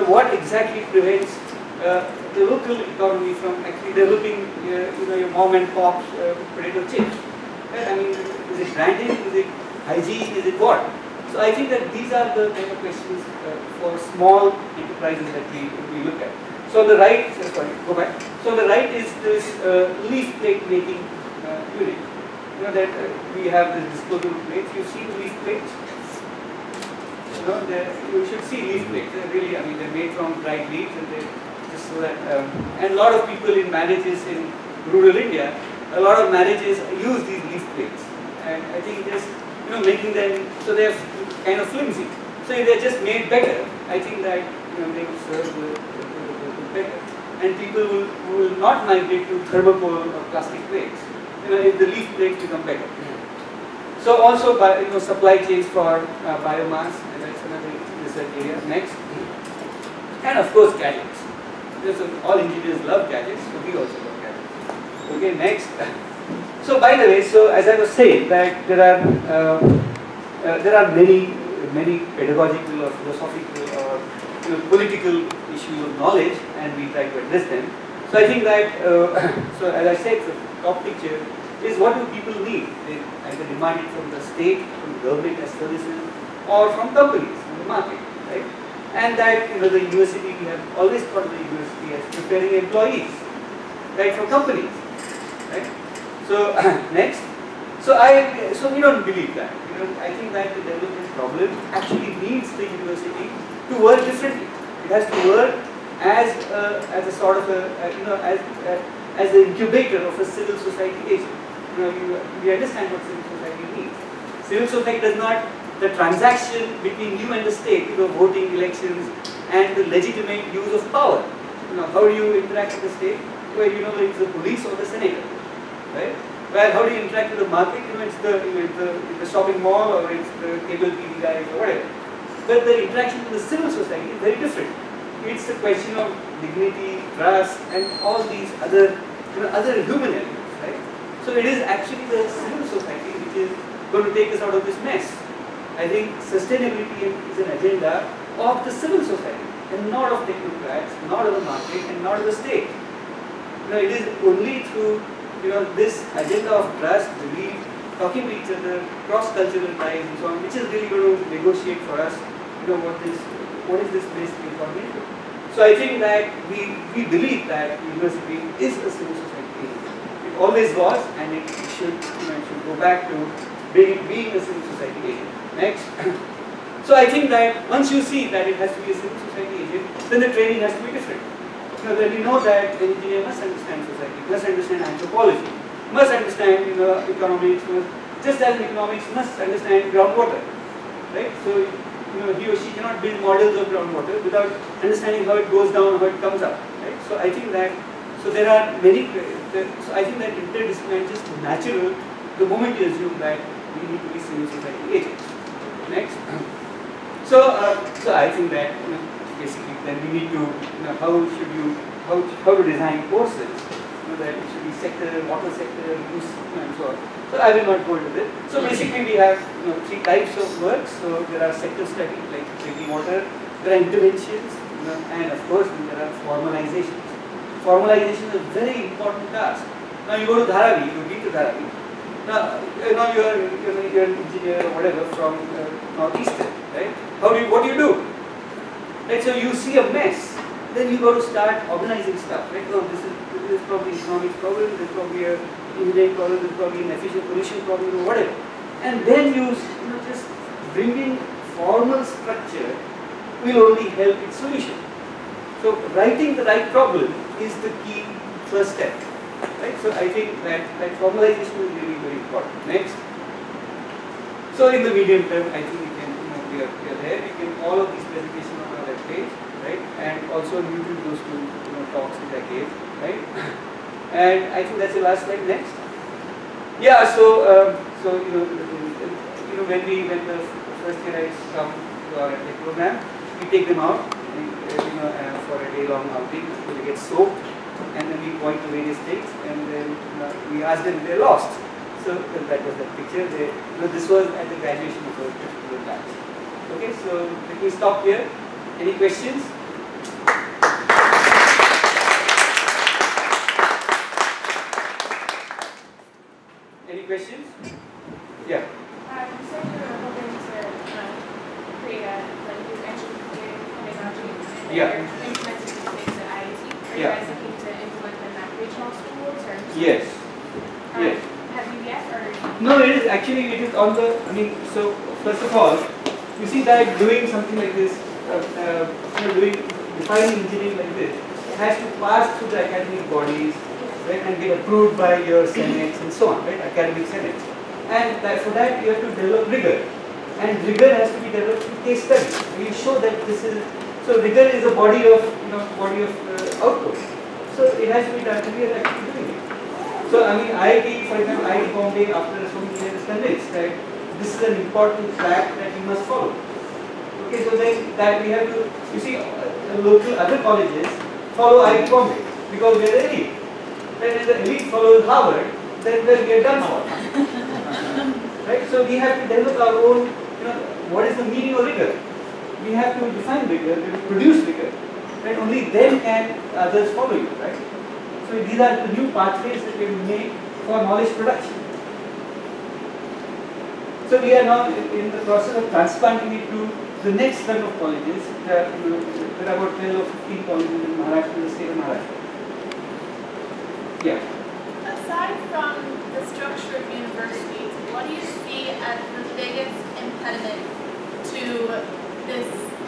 What exactly prevents the local economy from actually developing, your mom and pop potato chips? Right? I mean, is it branding? Is it hygiene? Is it what? So I think that these are the kind of questions for small enterprises that we look at. So on the right, sorry, go back. So on the right is this leaf plate making unit. That we have the disposable plates. You see the leaf plates? You should see leaf plates. They're really, I mean, they're made from dried leaves, and they just so that. And a lot of people in marriages in rural India, a lot of marriages use these leaf plates, and I think just making them so they're kind of flimsy. So if they're just made better, I think that they will serve the better, and people will not migrate to thermocol or plastic plates. If the leaf plates become better. So also supply chains for biomass, and that's another research area. Next, and of course gadgets. All engineers love gadgets, so we also love gadgets. Okay, next. So by the way, so as I was saying that there are many pedagogical or philosophical or political issues of knowledge, and we try to address them. So I think that so as I said, the top picture is what do people need? They either demand it from the state, from the government as services, or from companies, from the market, right? And that the university, we have always thought of the university as preparing employees, right, for companies, right? So next, so we don't believe that. I think that the development problem actually needs the university to work differently. It has to work as a sort of as the incubator of a civil society agent. We understand what civil society means. Civil society does not the transaction between you and the state, voting, elections, and the legitimate use of power. How do you interact with the state? Well, it's the police or the senator, right? Well, how do you interact with the market? It's the shopping mall, or it's the cable TV guys, or whatever. But the interaction with the civil society is very different. It's a question of dignity, trust, and all these other human elements, right? So it is actually the civil society which is going to take us out of this mess. I think sustainability is an agenda of the civil society, and not of technocrats, not of the market, and not of the state. It is only through this agenda of trust, belief, talking to each other, cross-cultural ties, and so on, which is really going to negotiate for us. What is this basically economy? So I think that we believe that university is a civil society. It always was, and it should go back to being a civil society agent. Next. So I think that once you see that it has to be a civil society agent, then the training has to be different. Then we know that the engineer must understand society, must understand anthropology, must understand economics, just as in economics must understand groundwater, right? So he or she cannot build models of groundwater without understanding how it goes down, how it comes up, right? So I think that there are many. So I think that interdisciplinary is just natural the moment you assume that we need to be civil society agents. Next. So I think that basically then we need to how to design courses. That it should be sector, water sector, use, and so on. So I will not go into this. So basically we have 3 types of work. So there are sector studies like drinking water, there are interventions, and of course there are formalizations. Formalization is a very important task. Now you go to Dharavi, you read to Dharavi. Now you are an engineer or whatever from northeastern, right? What do you do? Right, so you see a mess, then you got to start organizing stuff. Right? Oh, this is probably an economic problem, this is probably an engineering problem, this is probably an efficient pollution problem, or whatever. And then you just bringing formal structure will only help its solution. So writing the right problem is the key first step. Right? So I think that formalization is really very important. Next. So in the medium term, I think we can we are there. We can all of these presentations on our web page, right? And also YouTube those 2 talks which I gave, right? And I think that's the last slide. Next. Yeah, so when the first year come to our MTech program, we take them out, for a day-long outing. They get soaked, and then we point to various things, and then we ask them if they're lost. So that was that picture. This was at the graduation of a particular batch. Okay, so let me stop here. Any questions? Any questions? Yeah. You said you were hoping to create a, like, you mentioned computing pedagogy and Yeah. you're implementing these things at IIT. Are you Yeah. guys looking to implement them at regional schools or? Yes. Yes. Have you yet or? No, it is on the, so first of all, you see that doing something like this, defining engineering like this, it has to pass through the academic bodies, right, and get approved by your senates and so on, right, academic senates. And for that you have to develop rigor. And rigor has to be developed through case studies. We show that this is, so rigor is a body of, output. So it has to be done, we are actually doing it. So IIT, for example, IIT Bombay after so many years is convinced that this is an important fact that we must follow. Okay, so then that we have to, you see, local other colleges follow IIT Bombay because we are the elite. Then if the elite follows Harvard, then we are done for. Right? So we have to develop our own, what is the meaning of rigor? We have to define rigor, we have to produce rigor. And only then can others follow you, right? So these are the new pathways that we make for knowledge production. So we are now in the process of transplanting it to the next run of colleges. There are about 12 or 15 colleges in Maharashtra, in the state of Maharashtra. Yeah. Aside from the structure of universities, what do you see as the biggest impediment to this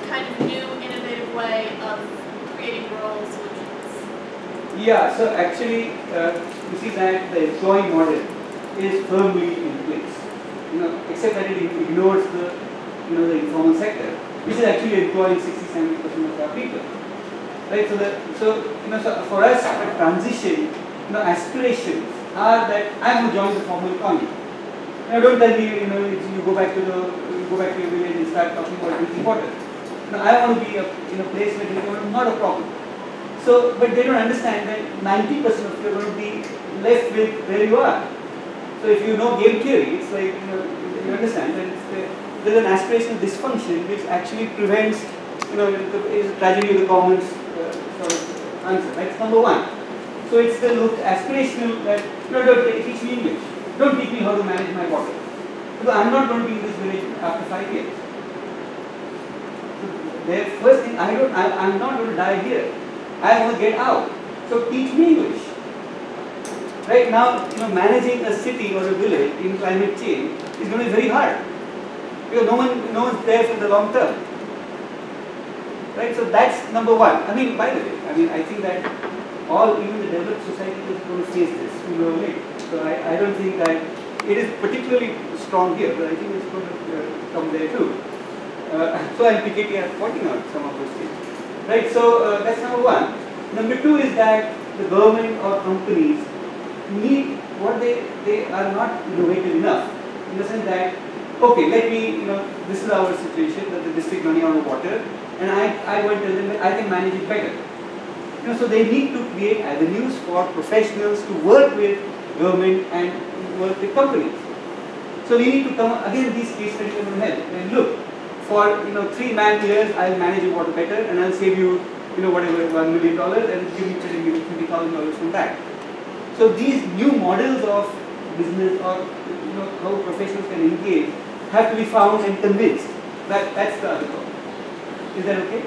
kind of new innovative way of creating rural solutions? Yeah, so actually, you see that the employee model is firmly in place. Except that it ignores the, the informal sector, which is actually employing 60-70% of our people. Right. So for us, the transition, aspirations are that I am going to join the formal economy. Don't tell me, you go back to your village and start talking about drinking water. I want to be in a place where drinking water is not a problem. So, but they don't understand that 90% of you are going to be left with where you are. So if you know game theory, it's like, you understand that there's an aspirational dysfunction which actually prevents, is a tragedy of the commons sort of answer. That's number one. So it's the aspirational that, don't teach me English. Don't teach me how to manage my water. Because I'm not going to be in this village after 5 years. So the first thing, I'm not going to die here. I want to get out. So teach me English. Right now, managing a city or a village in climate change is going to be very hard because no one's there for the long term. Right? So that's number one. By the way, I think that even the developed society is going to face this sooner or later. So I don't think that it is particularly strong here, but I think it's going to come there too. So I'm pointing out some of those things. Right? So that's number one. Number two is that the government or companies need what they are not innovative enough, in the sense that, okay, this is our situation, that the district running out of water, and I want to tell them that I can manage it better. So they need to create avenues for professionals to work with government and work with companies. So we need to come, again, these case studies are going to help. And look, for 3 man-years, I'll manage your water better, and I'll save you, whatever, $1 million, and give you $20,000 from that. So these new models of business or how professionals can engage have to be found and convinced. That's the other problem. Is that okay?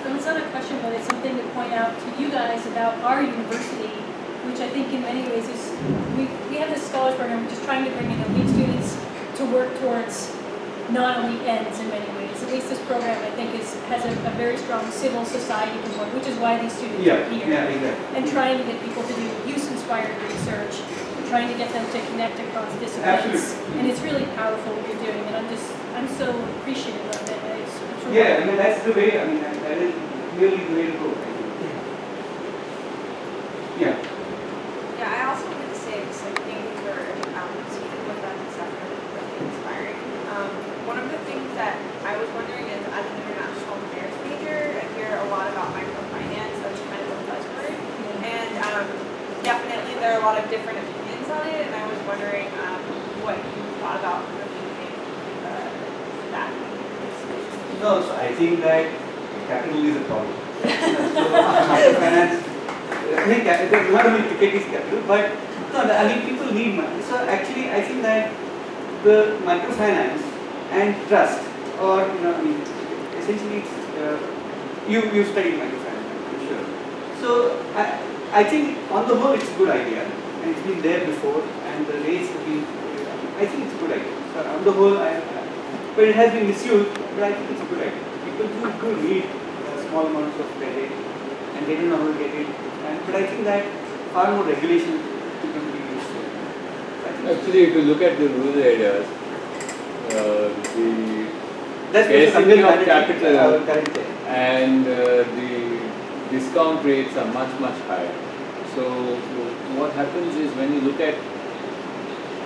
It's not a question, but it's something to point out to you guys about our university, which I think in many ways is, we have this scholars program, which is trying to bring in elite students to work towards non-elite ends in many ways. At least this program, I think, has a very strong civil society component, which is why these students are here. Yeah, exactly. And trying to get people to do use-inspired research, trying to get them to connect across disciplines. Absolutely. And it's really powerful what you're doing, and I'm so appreciative of it. Yeah, that's the way, that is really the way to go. that I was wondering is, as an international affairs major, I hear a lot about microfinance. That's kind of a buzzword, and definitely there are a lot of different opinions on it. And I was wondering what you thought about removing that. No, so I think that capital is a problem. So microfinance, I mean, not only cricket is capital, but no, I mean people need money. So actually, I think that the microfinance and trust, or I mean, essentially, you studied microfinance, I'm sure. So I think on the whole, it's a good idea, and it's been there before, and the rates have been. I think it's a good idea. So on the whole, but it has been misused. But I think it's a good idea. People do need small amounts of credit, and they don't know how to get it. But I think that far more regulation is going to be useful. Actually, if you look at the rural areas, the scarcity of capital and the discount rates are much higher. So what happens is when you look at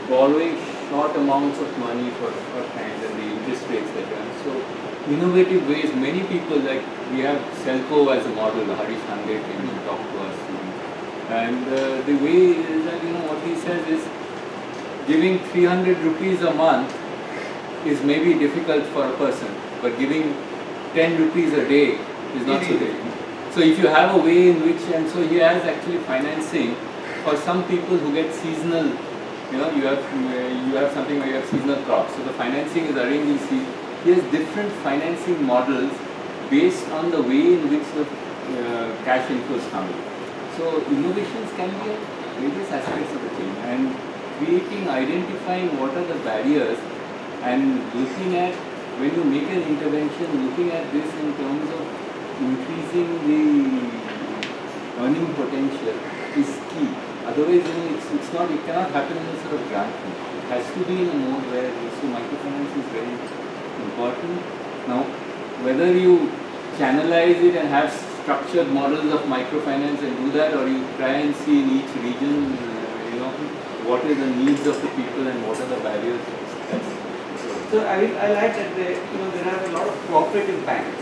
borrowing short amounts of money for short times and the interest rates that are so innovative ways, many people, like we have Selco as a model, Harish Hande came to talk to us, and the way is that what he says is giving 300 rupees a month is maybe difficult for a person, but giving 10 rupees a day is not so difficult. So if you have a way in which, and so he has actually financing for some people who get seasonal, you have something where you have seasonal crops. So the financing is arranged in he has different financing models based on the way in which the cash inflows come in. So innovations can be at various aspects of the thing, and identifying what are the barriers and looking at, when you make an intervention, looking at this in terms of increasing the earning potential is key. Otherwise, it cannot happen in a sort of grant. It has to be in a mode where microfinance is very important. Now, whether you channelize it and have structured models of microfinance and do that, or you try and see in each region, what are the needs of the people and what are the barriers. So I like that there are a lot of cooperative banks.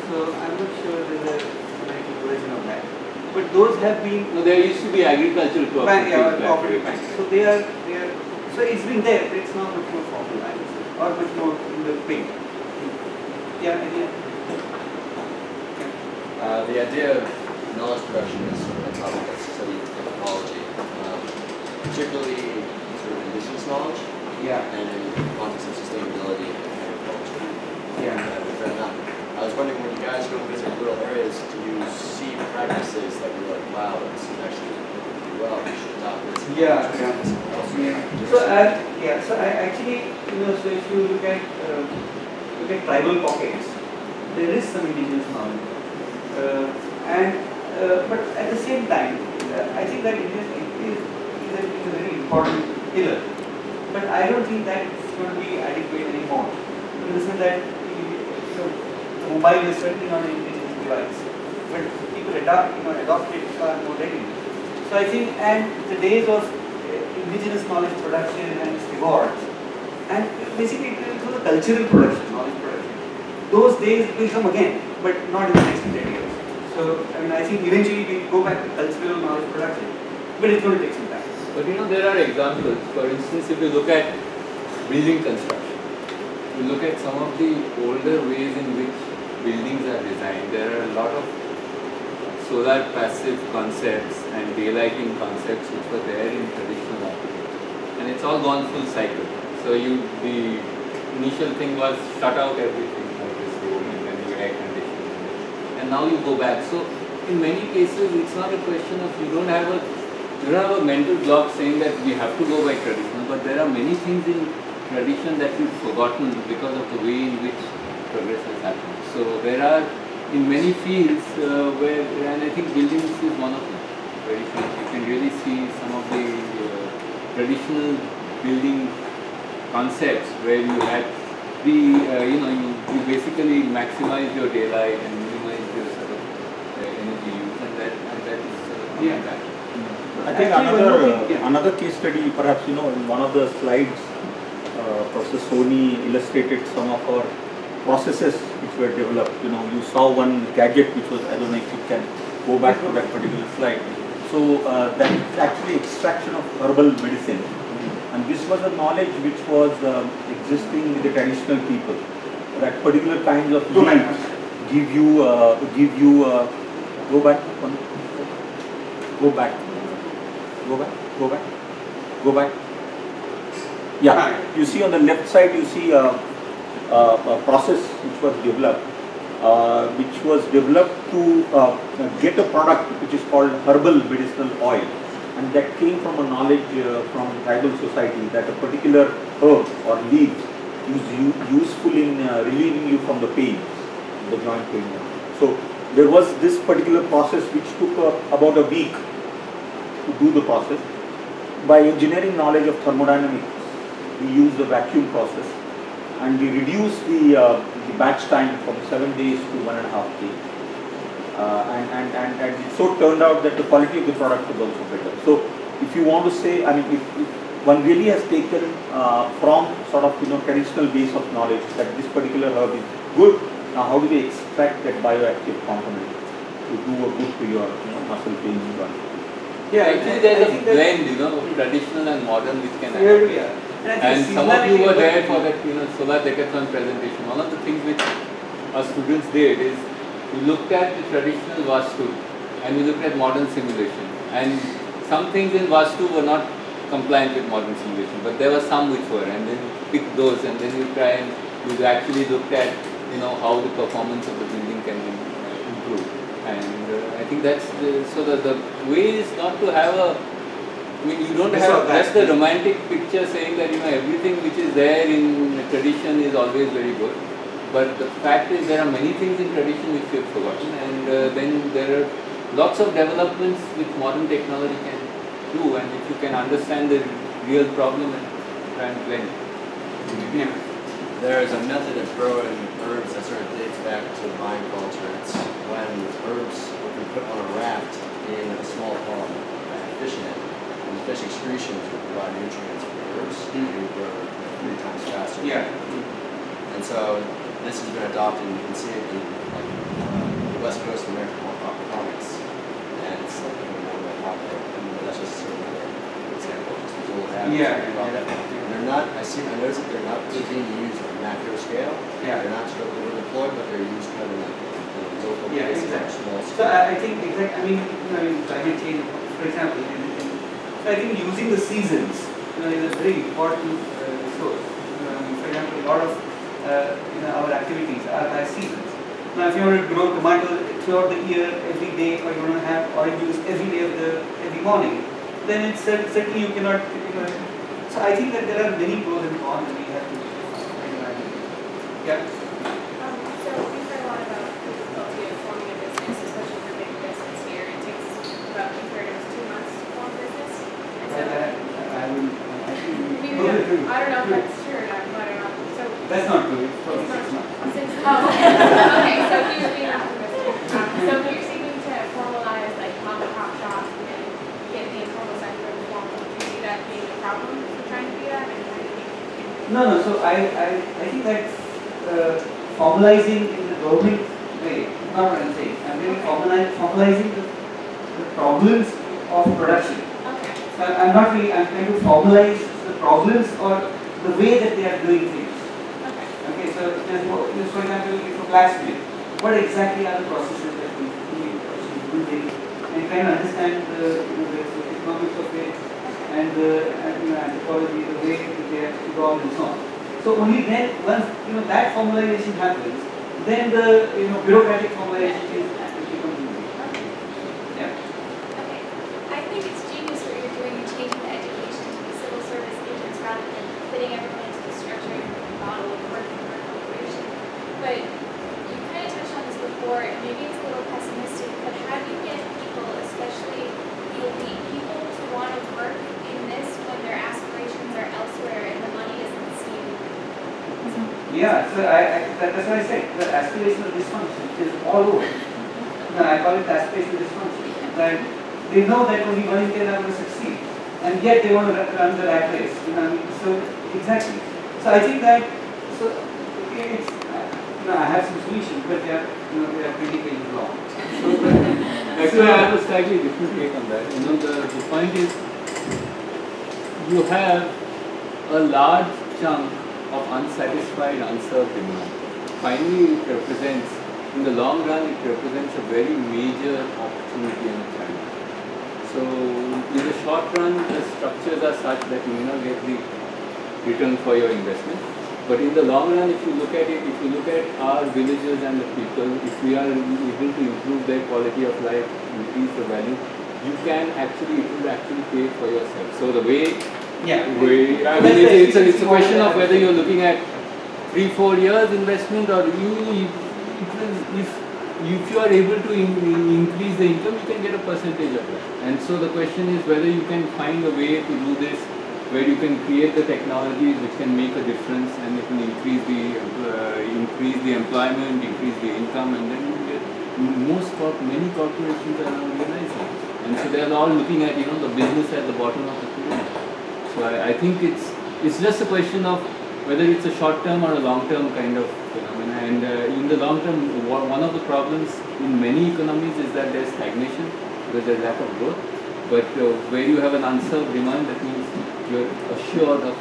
So I'm not sure there's a version of that. But those have been. No, there used to be agricultural cooperative banks. So they are. So it's been there, but it's now much more formal, I would say, or much more in the pink. Yeah. The idea of knowledge production is sort of a topic that's studied in technology, particularly sort of indigenous knowledge. Yeah. And in the context of sustainability and agriculture. Yeah. Fair enough. I was wondering, when you guys go visit rural areas, do you see practices that you're like, wow, this is actually pretty well, we should adopt this? Yeah. So I actually, so if you look at tribal pockets, there is some indigenous knowledge, but at the same time, I think that it is a very important pillar. But I don't think that it's going to be adequate anymore. In the sense that mobile is certainly not an indigenous device, but people adopt it far more readily. So I think, and the days of indigenous knowledge production and its rewards, and basically through the cultural production, knowledge production, those days will come again, but not in the next 10 years. So I think eventually we go back to cultural knowledge production, but it's going to take some time. But there are examples. For instance, if you look at building construction, you look at some of the older ways in which buildings are designed. There are a lot of solar passive concepts and daylighting concepts which were there in traditional architecture, and it's all gone full cycle. So the initial thing was shut out everything like this room, and then you air conditioning, and now you go back. So in many cases, it's not a question of you don't have a mental block saying that we have to go by traditional, but there are many things in tradition that we've forgotten because of the way in which progress has happened. So there are in many fields where, and I think buildings is one of them, where you can really see some of the traditional building concepts where you had you basically maximize your daylight and minimize your sort of energy use, and that is back. I think another case study, perhaps in one of the slides, Professor Soni illustrated some of our processes which were developed. You saw one gadget which was, I don't know if you can go back to that particular slide. So that is actually extraction of herbal medicine. And this was a knowledge which was existing with the traditional people. That particular kinds of leaves give you, go back, go back. Yeah, you see on the left side, you see a process which was developed, to get a product which is called herbal medicinal oil. And that came from a knowledge from tribal society that a particular herb or leaf is useful in relieving you from the pain, the joint pain. So there was this particular process which took about a week to do the process. By engineering knowledge of thermodynamics, we used the vacuum process and we reduced the batch time from 7 days to 1.5 days. And it so turned out that the quality of the product was also better. So if you want to say, I mean, if one really has taken from sort of traditional base of knowledge that this particular herb is good, now how do we extract that bioactive component to do a good to your muscle pain and joint? Yeah, actually there's a blend, of traditional and modern which can happen. And some of you were there for that, solar decathlon presentation. One of the things which our students did is we looked at the traditional Vastu and we looked at modern simulation. And some things in Vastu were not compliant with modern simulation, but there were some which were, and then you pick those and then you try and you actually looked at, how the performance of the building can improve. And I think that's the way is not to have you don't have just the romantic picture saying that everything which is there in tradition is always very good. But the fact is there are many things in tradition which we have forgotten, and then there are lots of developments which modern technology can do, and if you can understand the real problem and try and blend. Yeah. There is a method of growing herbs that sort of dates back to vine culture. It's when herbs would be put on a raft in a small pond and fish in it, and the fish excretions would provide nutrients for the herbs, and they would grow 3 times faster. Yeah. And so this has been adopted, and you can see it in the West Coast of American comics, and it's like more and more popular. But that's just sort of another example. They're not. I noticed that they're not really being used on a macro scale. They're not sort of over-deployed, but they're used kind of in a local basis, exactly. Small scale. So I think climate change, for example, so I think using the seasons, is a very important resource. For example, a lot of our activities are by seasons. Now, if you want to grow tomatoes throughout the year, every day, or you want to have orange juice every day of every morning, then it's certainly you cannot. So I think that there are many pros and cons that we have to. Yeah. So we've heard a lot about the difficulty of forming a business, especially for big business here. It takes about 2 months to form a business. And so I don't know if that's true or not, but so that's not true. It's probably 6 months. Okay, so you're being optimistic. So if you're seeking to formalize like mom and pop shops and get the informal sector to form, do you see that being a problem for trying to do that? No. So I think that formalizing in the government way, not what I'm saying. I'm really formalizing the problems of production. Okay. So I'm trying to formalize the problems or the way that they are doing things. Okay, so just for example, for blacksmith, what exactly are the processes that we do, and trying to understand the economics of it and the anthropology, the way that they are evolved and so on. So only then, once that formalization happens, then the bureaucratic formalization becomes easy. Yeah. Okay. I think it's genius what you're doing in changing the education to be civil service agents rather than fitting everyone into the structure model of working for a corporation. But you kind of touched on this before, and maybe it's a little pessimistic, but how do you get people, especially the elite people, to want to work in this when their aspirations are elsewhere and the money isn't seen? Yeah, so that's what I said. The aspirational dysfunction is all over. I call it aspirational dysfunction. That they know that only one in 10 are going to succeed, and yet they want to run the rat race. So exactly. So I think that, so it's, I have some solutions, but they are, they are 20 pages long. Actually, I have a slightly different take on that. The point is, you have a large chunk of unsatisfied, unserved demand. Finally, it represents, in the long run, it represents a very major opportunity and a challenge. So, in the short run, the structures are such that you may not get the return for your investment. But in the long run, if you look at it, if you look at our villages and the people, if we are able to improve their quality of life, increase the value, you can actually, it will actually pay for yourself. So the way, I mean, it's a question of whether you're looking at 3-4 years investment, or if you are able to increase the income, you can get a percentage of that. And so the question is whether you can find a way to do this, where you can create the technologies which can make a difference, and it will increase the employment, increase the income, and then you get many corporations are now realizing, and so they are all looking at the business at the bottom of the pyramid. So I think it's just a question of whether it's a short term or a long term kind of phenomena. And in the long term, one of the problems in many economies is that there's stagnation because there's lack of growth. But where you have an unserved demand, that means you're assured of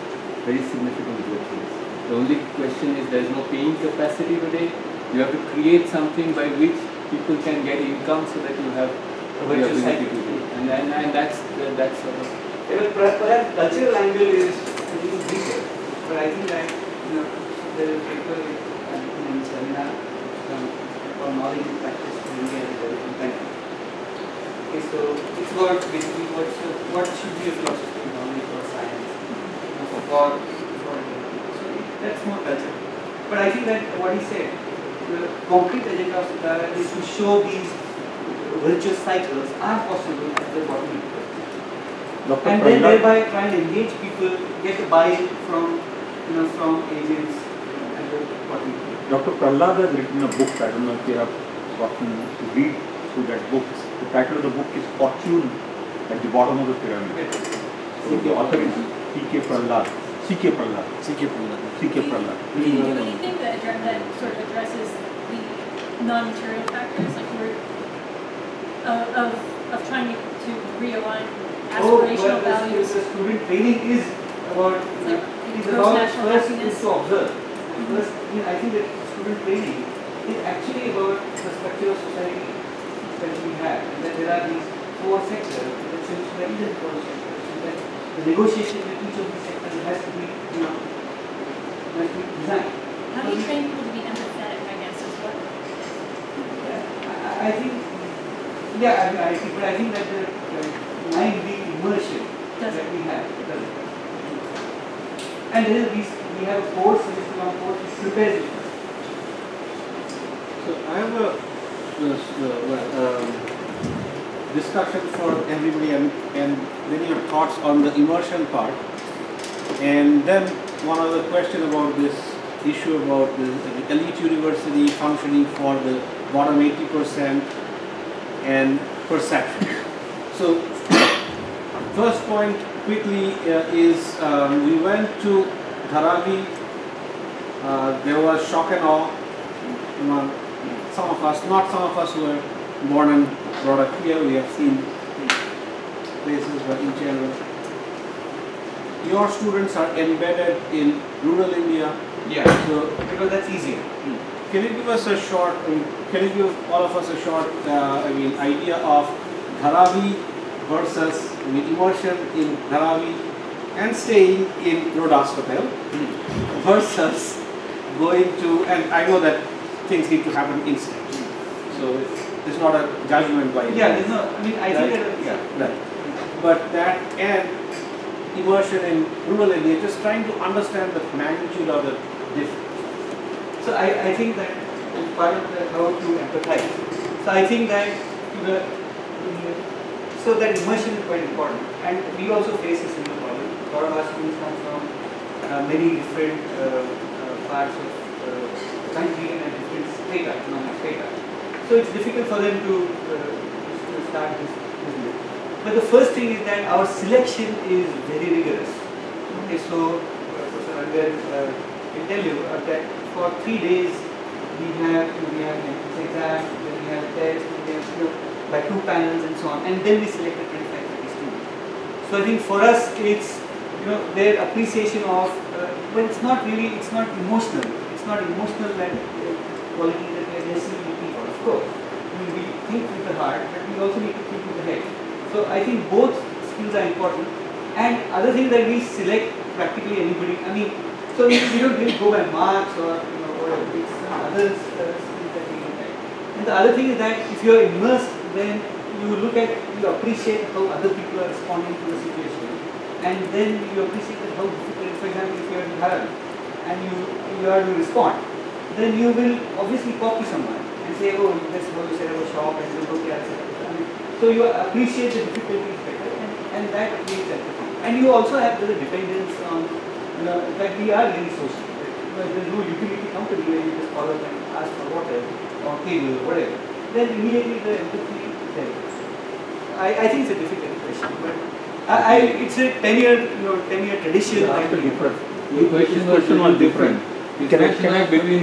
very significant growth rates. The only question is there's no paying capacity today. You have to create something by which people can get income so that you have the ability to do it. And that's sort of. Perhaps cultural angle is a little deeper, but I think that there is people in seminar on knowledge and practice in India and developing countries. Okay, so it's about basically what should be a philosophy of knowledge or science for so that's more culture. But I think that what he said, the concrete agenda of CTARA is to show these virtuous cycles are possible at the bottom of the and then thereby try and engage people, get the buy-in from agents at the bottom. Dr. Prahlad has written a book. I don't know if you have gotten to read through that book. The title of the book is Fortune at the Bottom of the Pyramid. So the author is C.K. Prahlad. Do you think that sort of addresses the non-material factors, like of trying to realign aspirational values? The student training is about first is to observe. First, I think that student training is actually about the structure of society that we have, and that there are these 4 sectors that seems very important sectors, and that the negotiation with each of these sectors has to be designed. How do you train people to be empathetic, I guess, as well? I think, but I think that the mind being immersion that we have, and then we have a course, and this long course which prepares you. So I have a discussion for everybody and then your thoughts on the immersion part, and then one other question about this issue about the elite university functioning for the bottom 80% and perception. So first point quickly is we went to Dharavi. There was shock and awe among some of us, not some of us who were born and brought up here. We have seen places, but in general, your students are embedded in rural India. Yeah. So because that's easier. Can you give us a short? Can you give all of us a short? Idea of Dharavi versus immersion in Dharavi and staying in Rodas Hotel versus going to, and I know that things need to happen instantly. So it's not a judgment by there's no, I think that, but that and immersion in rural India, just trying to understand the magnitude of the difference. So I think that is part of the how to empathize. So I think that so that immersion is quite important, and we also face a similar problem. A lot of our students come from many different parts of the country and different economic strata. So it's difficult for them to start this business. But the first thing is that our selection is very rigorous. Okay, so Professor will tell you that for 3 days we have an entrance exam, then we have a test, then we have by 2 panels and so on, and then we selected 25-30 students. So I think for us it's their appreciation of, but it's not emotional. It's not emotional that quality that we are necessarily looking for. Of course, we think with the heart, but we also need to think with the head. So I think both skills are important. And other thing that we select practically anybody. I mean, so we don't really go by marks or whatever. It's some other skills that we look at. And the other thing is that if you are immersed, then you appreciate how other people are responding to the situation, and then you appreciate how difficult. For example, if you are in Dhara and you are to respond, then you will obviously copy someone and say, oh, this is how you set up a shop and you look at it. So you appreciate the difficulties better, and that creates empathy. And you also have the dependence on, that we are really social. There's no utility company where you just call up and ask for water or cable or whatever. Then immediately the empathy is there. I think it's a difficult question, but it's a 10-year tradition. Your question was different. Can I between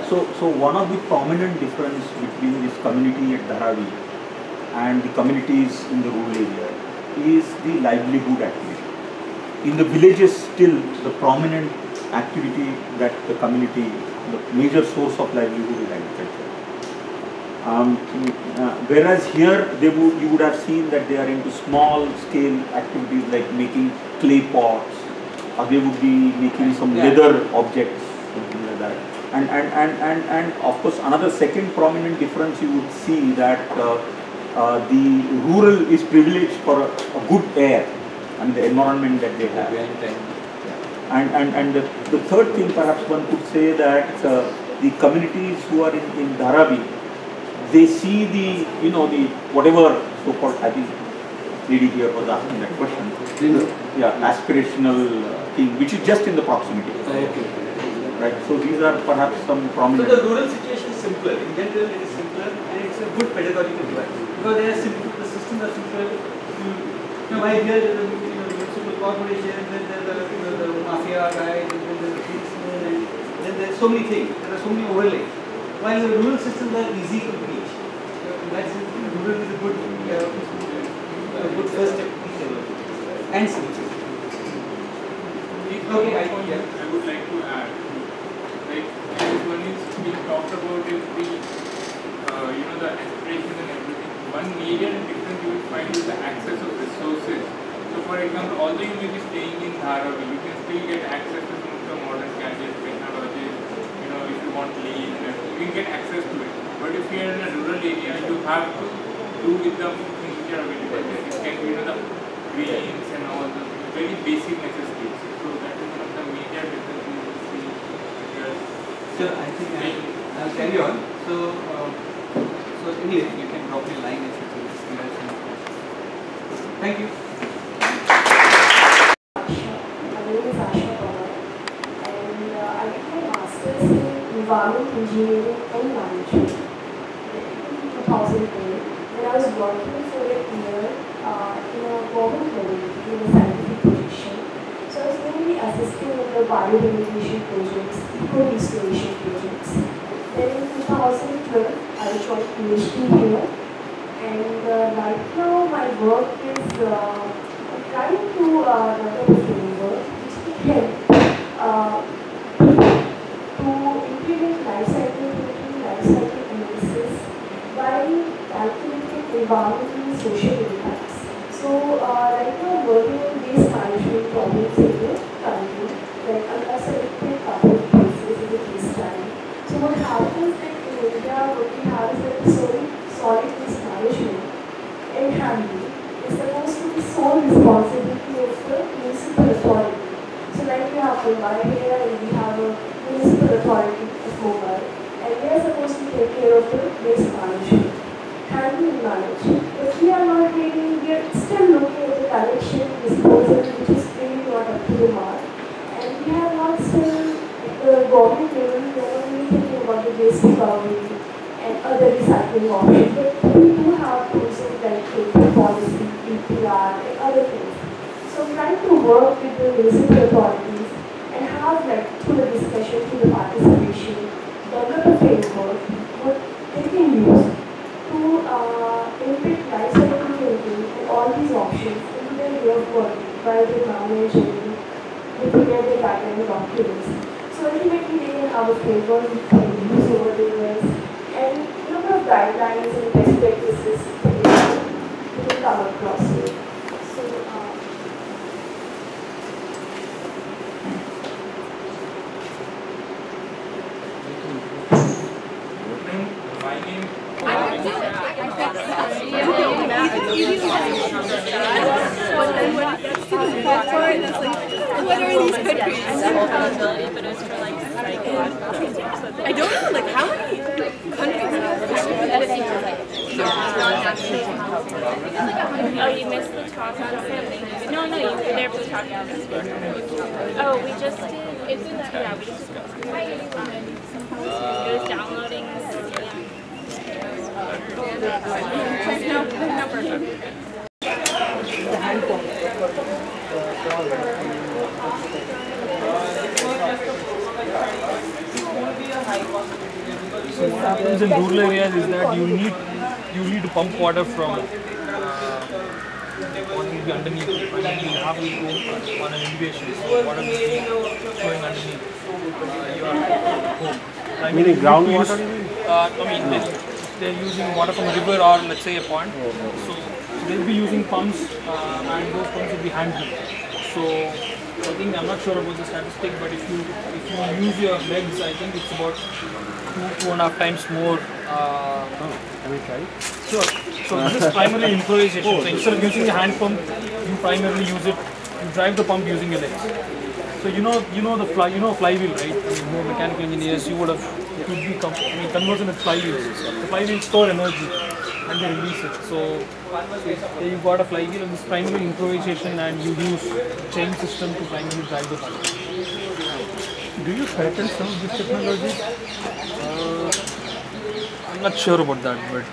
So one of the prominent difference between this community at Dharavi and the communities in the rural area is the livelihood activity. In the villages, still the prominent activity that the community, the major source of livelihood is agriculture. Whereas here, you would have seen that they are into small scale activities like making clay pots, or they would be making some leather objects, something like that. And of course, another second prominent difference you would see that the rural is privileged for a good air and the environment that they have. And the third thing, perhaps one could say that the communities who are in Dharavi, they see the whatever so-called, I think lady here was asking that question, aspirational thing, which is just in the proximity. Right. So these are perhaps some prominent. So the rural situation is simpler. In general, it is simpler, and it's a good pedagogical device because they are simple. The systems are simple. While here there's a municipal corporation, then there's the mafia guy, then there's the policeman, and then there's so many things. There are so many overlays. While the rural systems are easy to reach. That's rural is a good first step to develop and simple. Okay, I would like to add. Like as one is being talked about is the the aspiration and everything. One major difference you will find is the access of resources. So for example, although you may be staying in Dharavi, you can still get access to some of the modern gadgets, technologies. If you want leave, you can get access to it. But if you are in a rural area, you have to do with the things which are available there. It can be the greens and all the very basic necessities. So that is one of the major differences you will see. So I think I'll carry on. So anyway, you can drop your line if you have some questions. Thank you. My name is Asha Pawar, and I did my master's in environment engineering and management in 2010. When I was working for a year in a government level in a scientific position. So I was mainly assisting in the bioremediation projects, eco-restoration projects. Then in 2012, I joined PhD here, and right now my work is trying to develop a framework which can help to implement life cycle analysis while calculating environmental and social impacts. So right now I'm working on waste management problems in the country, like unless I take a couple of cases in the case study. So what happens in India, what we have is that solid waste management and handling is supposed to be sole responsibility of the municipal authority. So like we have Bombay here and we have a municipal authority of Bombay, and they are supposed to take care of the waste management, handle and manage. But we are not really, we are still looking at the collection, disposal, which is really not up to the mark. And we have not still, at the government level, we are not really thinking about the waste recovery and other recycling options. But we do have tools like paper policy, DPR, and other things. So I'm trying to work with the municipal authorities and have through the discussion, through the participation, develop a framework what they can use to input life cycle thinking and all these options into their way of working while they manage and they prepare their background documents. So ultimately they can have a framework we can use over the years and a number of guidelines and best practices they can come across with. So My name What are these countries? But it's for I don't know, like how many countries? Oh, you missed the talk on Sam. No, you were there for the talk. Oh, we just did. It's in that. Yeah, we just it was downloading. So what happens in rural areas is that you need to pump water from what will be underneath. And then you have to go on an elevation, so water will be flowing underneath your home. Meaning groundwater? They're using water from a river or let's say a pond. So they'll be using pumps and those pumps will be hand built. So I think I'm not sure about the statistic, but if you use your legs, I think it's about 2.5 times more. Can we try? Sure. So this is primarily improvisation. So instead of using a hand pump, you primarily use it. You drive the pump using your legs. So you know flywheel, right? I mean, more mechanical engineers, you would have conversion with flywheels. The flywheels store energy and they release it. So you've got a flywheel and this primarily improvisation, and you use chain system to primarily drive the pump. Do you patent some of this technology? I'm not sure about that, but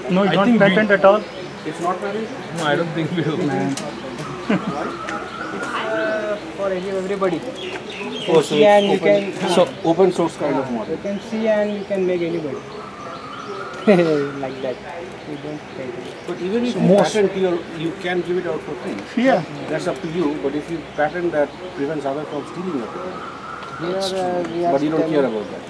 no, you don't patent at all. It's not patented? No, I don't think we will. For everybody. Oh, so and you can open source kind of model. You can see and you can make anybody like that. You don't patent. But even if you patent you can give it out for free. Yeah. That's up to you. But if you patent that prevents others from stealing it, but you don't care about that.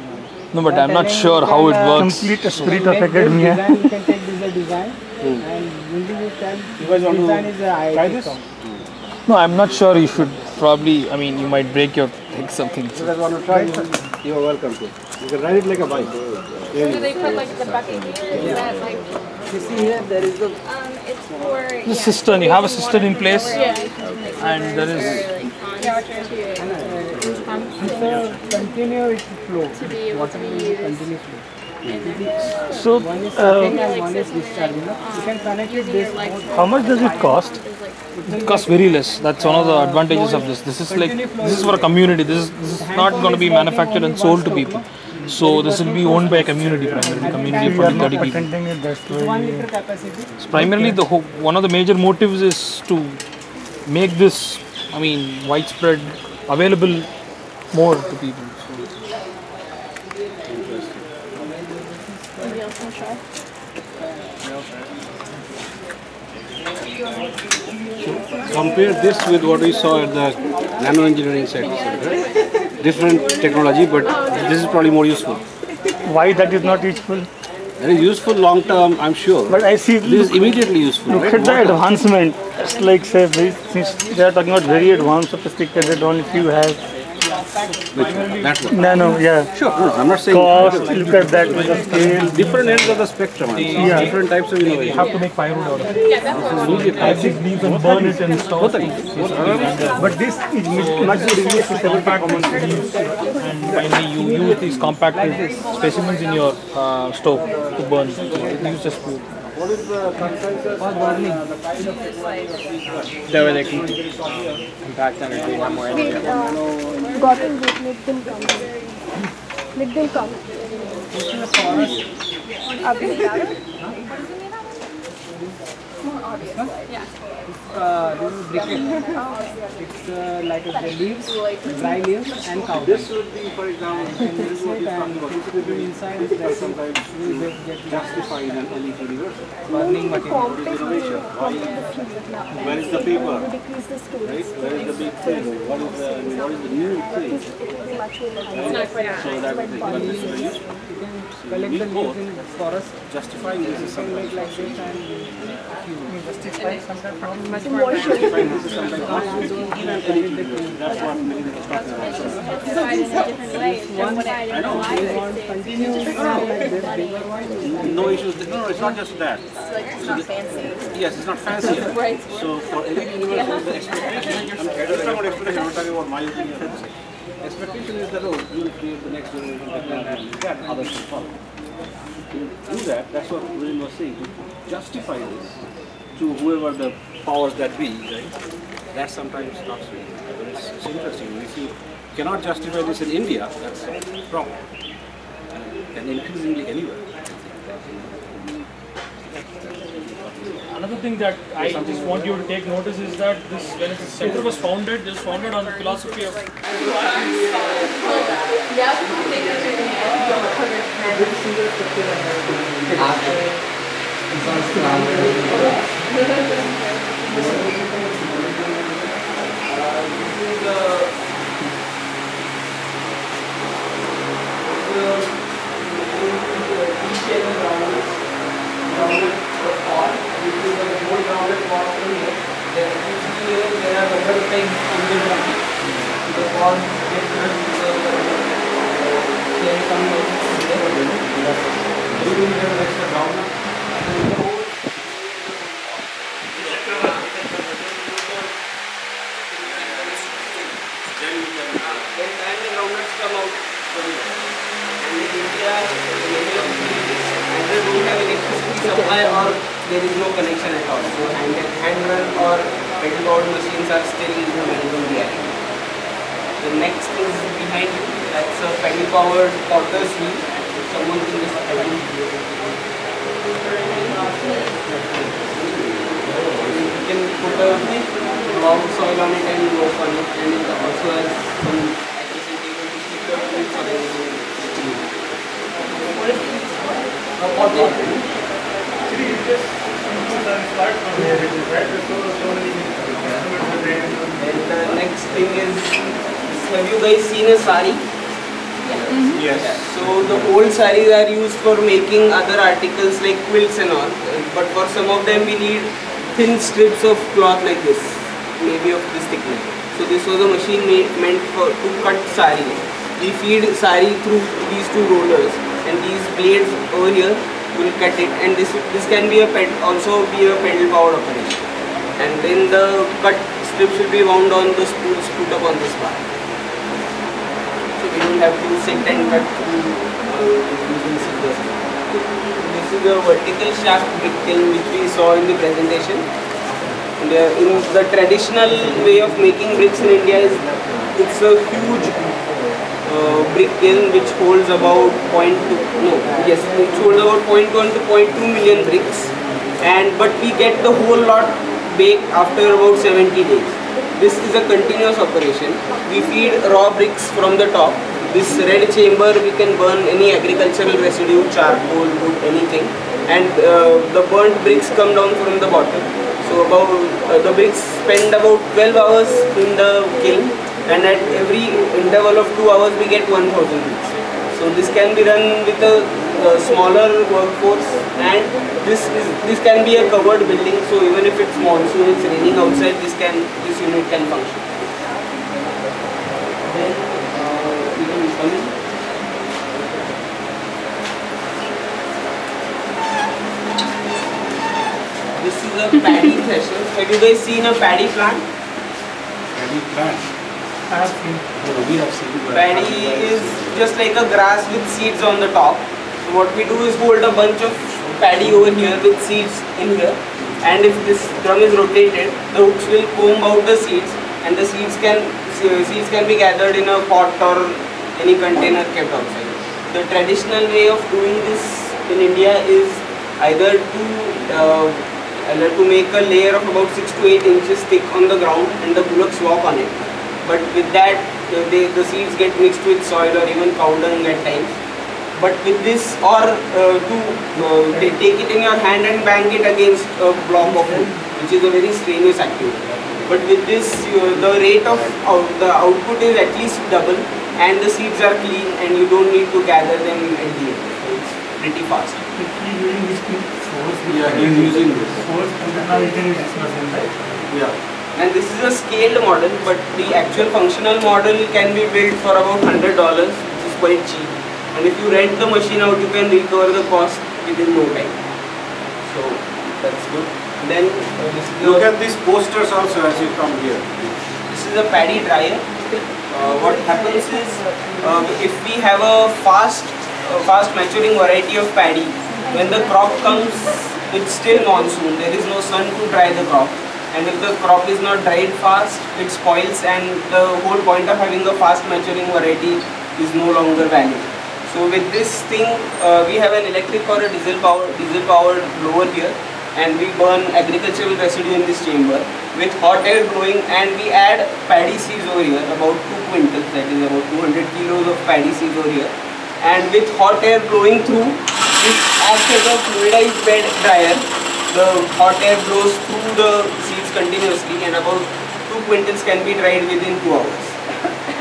No, but I'm not sure how it works. Complete spirit of academia. You can take this design and building it. You guys want to try this? No, I'm not sure. You should probably. I mean, you might break your leg something. If you guys want to try it, you are welcome to. You can ride it like a bike. So do they put like the bucket here? Is that like? You see here, there is the. It's for. The cistern. You have a cistern in place, and there is. Continue it to flow. To be able to be Continue flow. So, one is sucking and one is discharging. You can connect it this. How much does it cost? It costs very less. That's one of the advantages of this. This is for a community. This is not going to be manufactured and sold to people. So this will be owned by a community primarily. Community of 20, 30 people. 1 liter capacity. So primarily, one of the major motives is to make this, I mean, widespread, available more to people. Compare this with what we saw at the nano engineering center. Different technology, but this is probably more useful. Why that is not useful? Very useful long term, I'm sure. But I see this is immediately useful. Look at the advancement. It's like say since they are talking about very advanced, sophisticated. Only few have. That one. Nano, yeah. Sure. No, I'm not saying. Cost. Look at that with the scale. Different ends of the spectrum. Yeah. Different types of innovation. You have to make firewood out of it. Acid leaves and burn it and stuff. But this is much easier to compact leaves, and finally you use these compacted specimens in your stove to burn. So it uses fuel. What is the consensus on the kind of technology? Developing compact energy, have more energy. Gotten good, make them come. Make them come. Yeah. This is briquette. It's like the leaves, dry leaves and cow. This would be, for example, this is what you're talking about. This will be inside. That sometimes get justified in elite university. Burning material. What is innovation? Where is the paper? Right? Where is the big thing? What is the new thing? It's not quite So that is the this is very useful. Collect the leaves in forest. Justifying this is sometimes Like this and justify much more. justifying this is sometimes not even elite university. That's what Melinda was talking about. So in a different way. one, I know. they want continue like this bigger one. No issues. No, it's not just that. It's not fancy. Yes, it's not fancy. So for elite university, the expectation, I'm talking about expectation, I'm not talking about my opinion. Expectation is that, oh, you will create the next generation technology and that others will follow. To do that, that's what William was saying, to justify this to whoever the powers that be, right? That's sometimes not so easy. But it's interesting. If you cannot justify this in India, that's a problem. And increasingly anywhere. Another thing that I just want you to take notice is that this, when the center was founded, it was founded on the philosophy of supply or there is no connection at all. So hand run or pedal board machines are still available in the area. The next is behind you. That's a pedal powered potter's wheel. Someone can just pedal. You can put a log soil on it and work on it, and it also has some adjacent table to keep your fluids or anything. And the next thing is, have you guys seen a sari? Yes. So the old saris are used for making other articles like quilts and all. But for some of them we need thin strips of cloth like this, maybe of this thickness. So this was a machine meant to cut sari. We feed sari through these two rollers, and these blades over here will cut it, and this can be also be a pedal powered operation. And then the cut strips will be wound on the spools put up on this bar. So we don't have to sit and cut through using scissors. This is the vertical shaft brick kiln which we saw in the presentation. And in the traditional way of making bricks in India it's a huge brick kiln which holds about 0.1 to 0.2 million bricks, but we get the whole lot baked after about 70 days. This is a continuous operation. We feed raw bricks from the top. This red chamber we can burn any agricultural residue, charcoal, wood, anything, and the burnt bricks come down from the bottom. So the bricks spend about 12 hours in the kiln, and at every interval of 2 hours we get 1000 bricks. So this can be done with a smaller workforce, and this can be a covered building. So even if it's monsoon, it's raining outside, this unit can function. Then this is a paddy thresher. Have you guys seen a paddy plant? Paddy plant. I have seen. We have seen. Paddy is just like a grass with seeds on the top. So what we do is hold a bunch of paddy over here with seeds in here, and if this drum is rotated, the hooks will comb out the seeds, and the seeds can be gathered in a pot or any container kept outside. The traditional way of doing this in India is either to to make a layer of about 6 to 8 inches thick on the ground, and the bullocks walk on it. But with that, the seeds get mixed with soil or even cow dung at times. But with this, or take it in your hand and bang it against a block of wood, which is a very strenuous activity. But with this, the rate of the output is at least double, and the seeds are clean, and you don't need to gather them at the end. So it's pretty fast. Yeah, he's using this. Yeah. And this is a scaled model, but the actual functional model can be built for about $100, which is quite cheap. And if you rent the machine out, you can recover the cost within no time. So that's good. Then look at these posters also as you come here. This is a paddy dryer. What happens is, if we have a fast maturing variety of paddy, when the crop comes, it's still monsoon. There is no sun to dry the crop. And if the crop is not dried fast, it spoils, and the whole point of having a fast maturing variety is no longer valid. So with this thing, we have an electric or a diesel powered blower here, and we burn agricultural residue in this chamber with hot air blowing, and we add paddy seeds over here, about 2 quintals, that is about 200 kilos of paddy seeds over here. And with hot air blowing through, this acts as a fluidized bed dryer. The hot air blows through the seeds continuously, and about 2 quintals can be dried within 2 hours.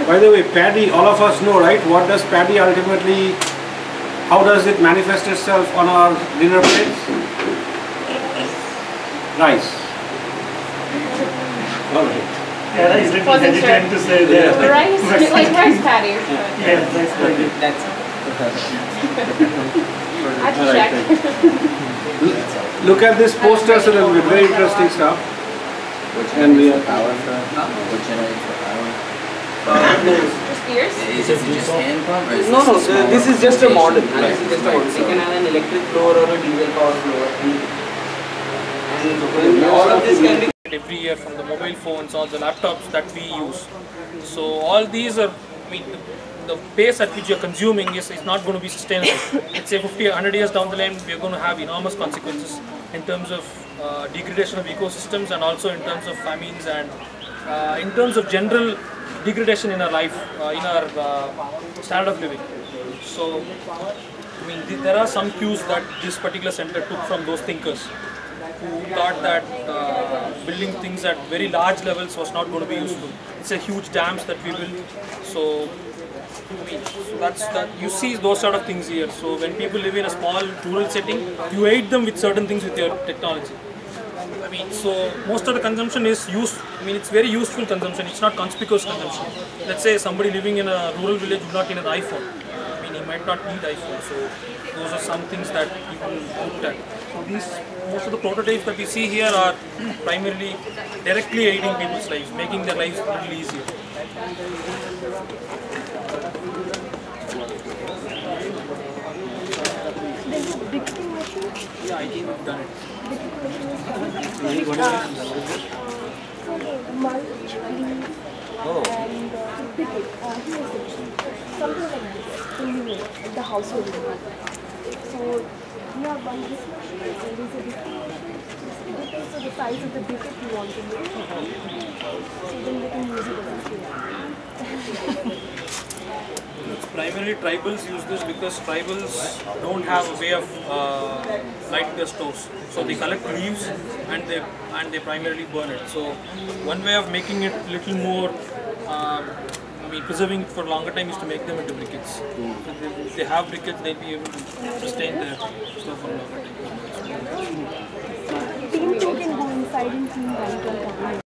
By the way, paddy, all of us know, right? What does paddy ultimately, how does it manifest itself on our dinner plates? Rice. All right. Yeah, he's hesitant to say that. Rice? Like rice patty. Yeah, rice patty. That's I have to check. Look at this posters a little bit, very interesting stuff. And we have power for what generates the power? Just gears? Is it just hand pump or is No, this this is just a model. This is just a model. You can have an electric blower or a diesel power blower. And all of this can be every year from the mobile phones or the laptops that we use. So all these are, I mean, the pace at which you're consuming is not going to be sustainable. Let's say 50 or 100 years down the line, we're going to have enormous consequences in terms of degradation of ecosystems, and also in terms of famines, and in terms of general degradation in our life, in our standard of living. So, I mean, there are some cues that this particular center took from those thinkers who thought that building things at very large levels was not going to be useful. It's a huge dams that we build. So, I mean, so you see those sort of things here. So when people live in a small rural setting, you aid them with certain things with your technology. I mean, so most of the consumption is it's very useful consumption. It's not conspicuous consumption. Let's say somebody living in a rural village would not need an iPhone. I mean, he might not need iPhone. So those are some things that people looked at. So most of the prototypes that we see here are primarily directly aiding people's lives, making their lives a little easier. Yeah, I think we've done it. Oh. And picket, here's the machine. Something like this, in the household. So, we have one this machine, and there's a different machine. It depends on the size of the picket you want to make. So then we can use it as a fuel. It's primarily tribals use this because tribals don't have a way of lighting their stores. So they collect leaves and they primarily burn it. So one way of making it a little more, preserving it for a longer time is to make them into briquettes. So if they have briquettes, they'll be able to sustain their stove for a longer time. Team 2 can go inside and clean right or